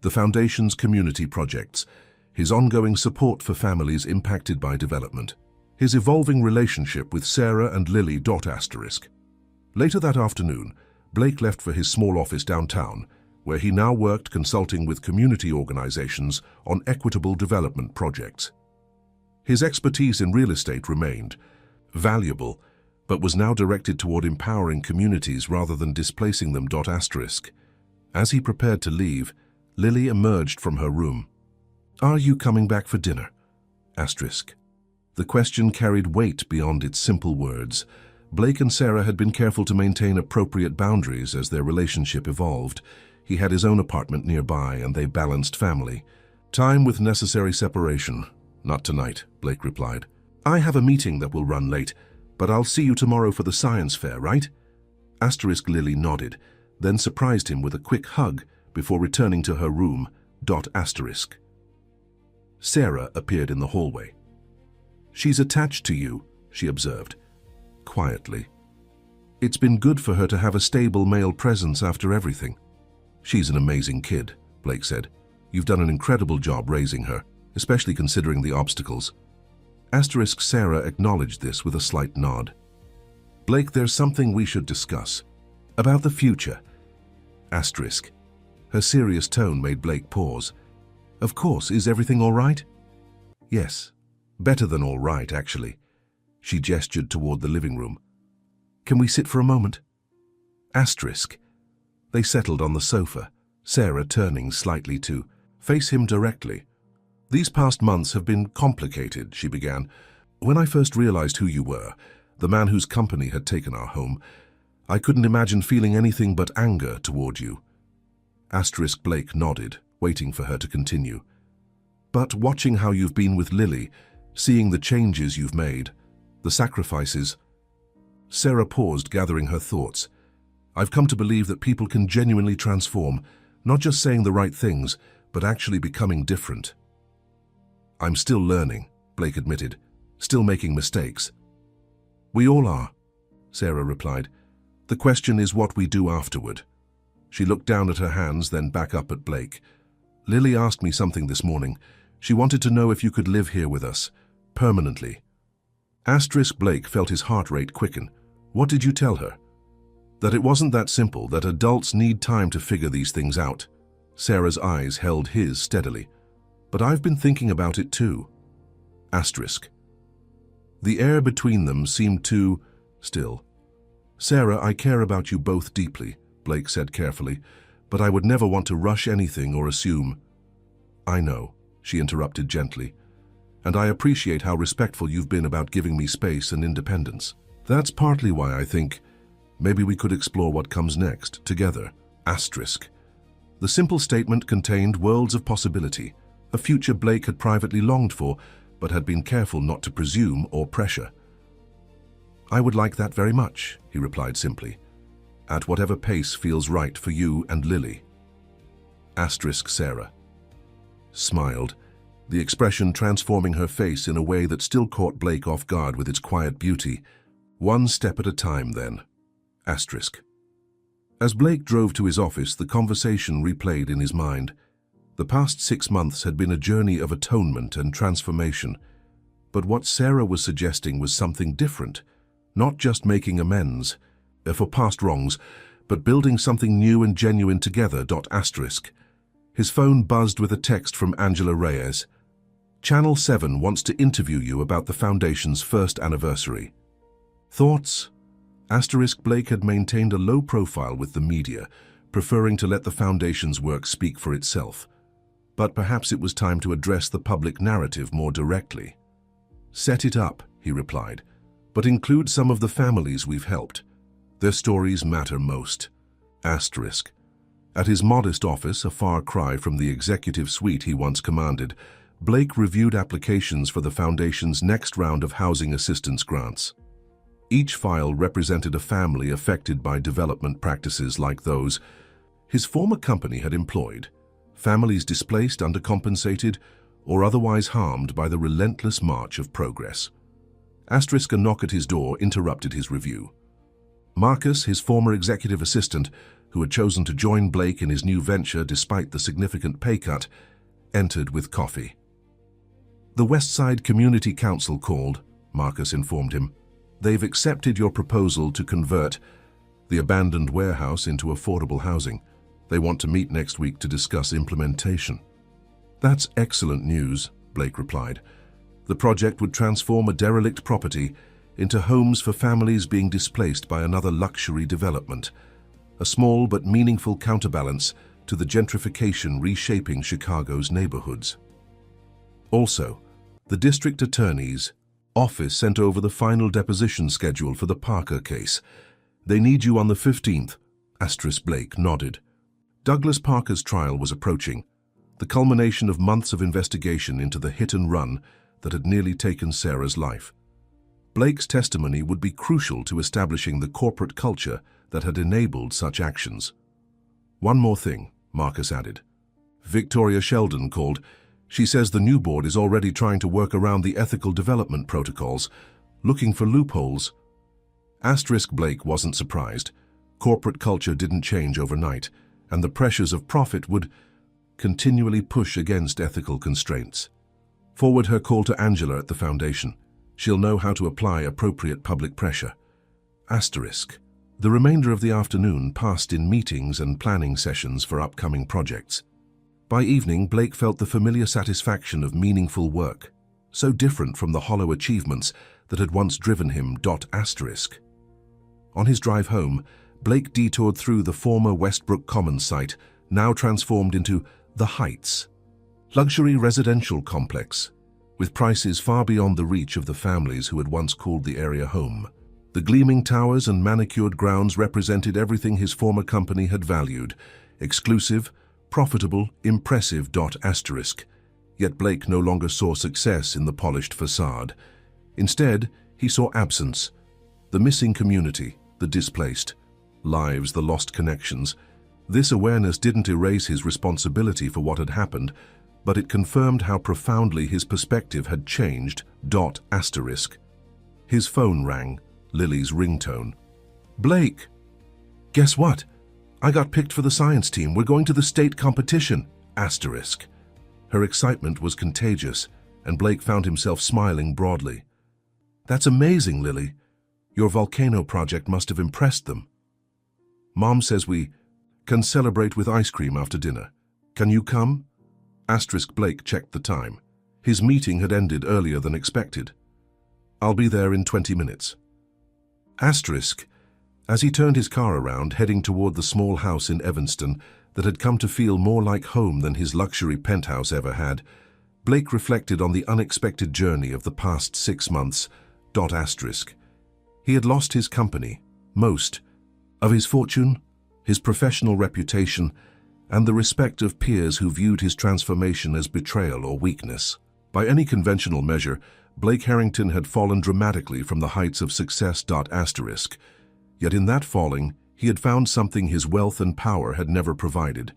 The Foundation's community projects, his ongoing support for families impacted by development, his evolving relationship with Sarah and Lily. Later that afternoon, Blake left for his small office downtown, where he now worked consulting with community organizations on equitable development projects. His expertise in real estate remained valuable, but was now directed toward empowering communities rather than displacing them. As he prepared to leave, Lily emerged from her room. "Are you coming back for dinner?" The question carried weight beyond its simple words. Blake and Sarah had been careful to maintain appropriate boundaries as their relationship evolved. He had his own apartment nearby, and they balanced family time with necessary separation. "Not tonight," Blake replied. "I have a meeting that will run late, but I'll see you tomorrow for the science fair, right?" Lily nodded, then surprised him with a quick hug before returning to her room. Sarah appeared in the hallway. "She's attached to you," she observed, quietly. "It's been good for her to have a stable male presence after everything." "She's an amazing kid," Blake said. "You've done an incredible job raising her, especially considering the obstacles." Sarah acknowledged this with a slight nod. "Blake, there's something we should discuss. About the future." Her serious tone made Blake pause. "Of course, is everything all right?" "Yes, better than all right, actually." She gestured toward the living room. "Can we sit for a moment?" They settled on the sofa, Sarah turning slightly to face him directly. "These past months have been complicated," she began. "When I first realized who you were, the man whose company had taken our home, I couldn't imagine feeling anything but anger toward you." Blake nodded, waiting for her to continue. "But watching how you've been with Lily, seeing the changes you've made, the sacrifices..." Sarah paused, gathering her thoughts. "I've come to believe that people can genuinely transform, not just saying the right things, but actually becoming different." "I'm still learning," Blake admitted, "still making mistakes." "We all are," Sarah replied. "The question is what we do afterward." She looked down at her hands, then back up at Blake. "Lily asked me something this morning. She wanted to know if you could live here with us, permanently." Blake felt his heart rate quicken. "What did you tell her?" "That it wasn't that simple, that adults need time to figure these things out." Sarah's eyes held his steadily. "But I've been thinking about it too." The air between them seemed too still. "Sarah, I care about you both deeply," Blake said carefully, "but I would never want to rush anything or assume." "I know," she interrupted gently, "and I appreciate how respectful you've been about giving me space and independence. That's partly why I think maybe we could explore what comes next, together." The simple statement contained worlds of possibility, a future Blake had privately longed for, but had been careful not to presume or pressure. "I would like that very much," he replied simply, "at whatever pace feels right for you and Lily." Sarah smiled, the expression transforming her face in a way that still caught Blake off guard with its quiet beauty. One step at a time, then. Asterisk. As Blake drove to his office, the conversation replayed in his mind. The past 6 months had been a journey of atonement and transformation. But what Sarah was suggesting was something different. Not just making amends for past wrongs, but building something new and genuine together. Asterisk. His phone buzzed with a text from Angela Reyes. Channel 7 wants to interview you about the Foundation's first anniversary. Thoughts? Asterisk. Blake had maintained a low profile with the media, preferring to let the Foundation's work speak for itself. But perhaps it was time to address the public narrative more directly. Set it up, he replied, but include some of the families we've helped. Their stories matter most. Asterisk. At his modest office, a far cry from the executive suite he once commanded, Blake reviewed applications for the Foundation's next round of housing assistance grants. Each file represented a family affected by development practices like those his former company had employed, families displaced, undercompensated, or otherwise harmed by the relentless march of progress. Asterisk. A knock at his door interrupted his review. Marcus, his former executive assistant, who had chosen to join Blake in his new venture despite the significant pay cut, entered with coffee. The Westside Community Council called, Marcus informed him. They've accepted your proposal to convert the abandoned warehouse into affordable housing. They want to meet next week to discuss implementation. That's excellent news, Blake replied. The project would transform a derelict property into homes for families being displaced by another luxury development, a small but meaningful counterbalance to the gentrification reshaping Chicago's neighborhoods. Also, the district attorney's office sent over the final deposition schedule for the Parker case. They need you on the 15th. Asterisk. Blake nodded. Douglas Parker's trial was approaching, the culmination of months of investigation into the hit and run that had nearly taken Sarah's life. Blake's testimony would be crucial to establishing the corporate culture that had enabled such actions. One more thing, Marcus added. Victoria Sheldon called. She says the new board is already trying to work around the ethical development protocols, looking for loopholes. Asterisk. Blake wasn't surprised. Corporate culture didn't change overnight, and the pressures of profit would continually push against ethical constraints. Forward her call to Angela at the Foundation. She'll know how to apply appropriate public pressure. Asterisk. The remainder of the afternoon passed in meetings and planning sessions for upcoming projects. By evening, Blake felt the familiar satisfaction of meaningful work, so different from the hollow achievements that had once driven him. Asterisk. On his drive home, Blake detoured through the former Westbrook Commons site, now transformed into The Heights, luxury residential complex, with prices far beyond the reach of the families who had once called the area home. The gleaming towers and manicured grounds represented everything his former company had valued: exclusive, profitable, impressive. Asterisk. Yet Blake no longer saw success in the polished facade. Instead, he saw absence, the missing community, the displaced lives, the lost connections. This awareness didn't erase his responsibility for what had happened, but it confirmed how profoundly his perspective had changed. Asterisk. His phone rang, Lily's ringtone. Blake! Guess what? I got picked for the science team. We're going to the state competition. Asterisk. Her excitement was contagious, and Blake found himself smiling broadly. That's amazing, Lily. Your volcano project must have impressed them. Mom says we can celebrate with ice cream after dinner. Can you come? Asterisk. Blake checked the time. His meeting had ended earlier than expected. I'll be there in 20 minutes. Asterisk. As he turned his car around, heading toward the small house in Evanston that had come to feel more like home than his luxury penthouse ever had, Blake reflected on the unexpected journey of the past 6 months. Asterisk. He had lost his company, most of his fortune, his professional reputation, and the respect of peers who viewed his transformation as betrayal or weakness. By any conventional measure, Blake Harrington had fallen dramatically from the heights of success. Asterisk. Yet in that falling, he had found something his wealth and power had never provided: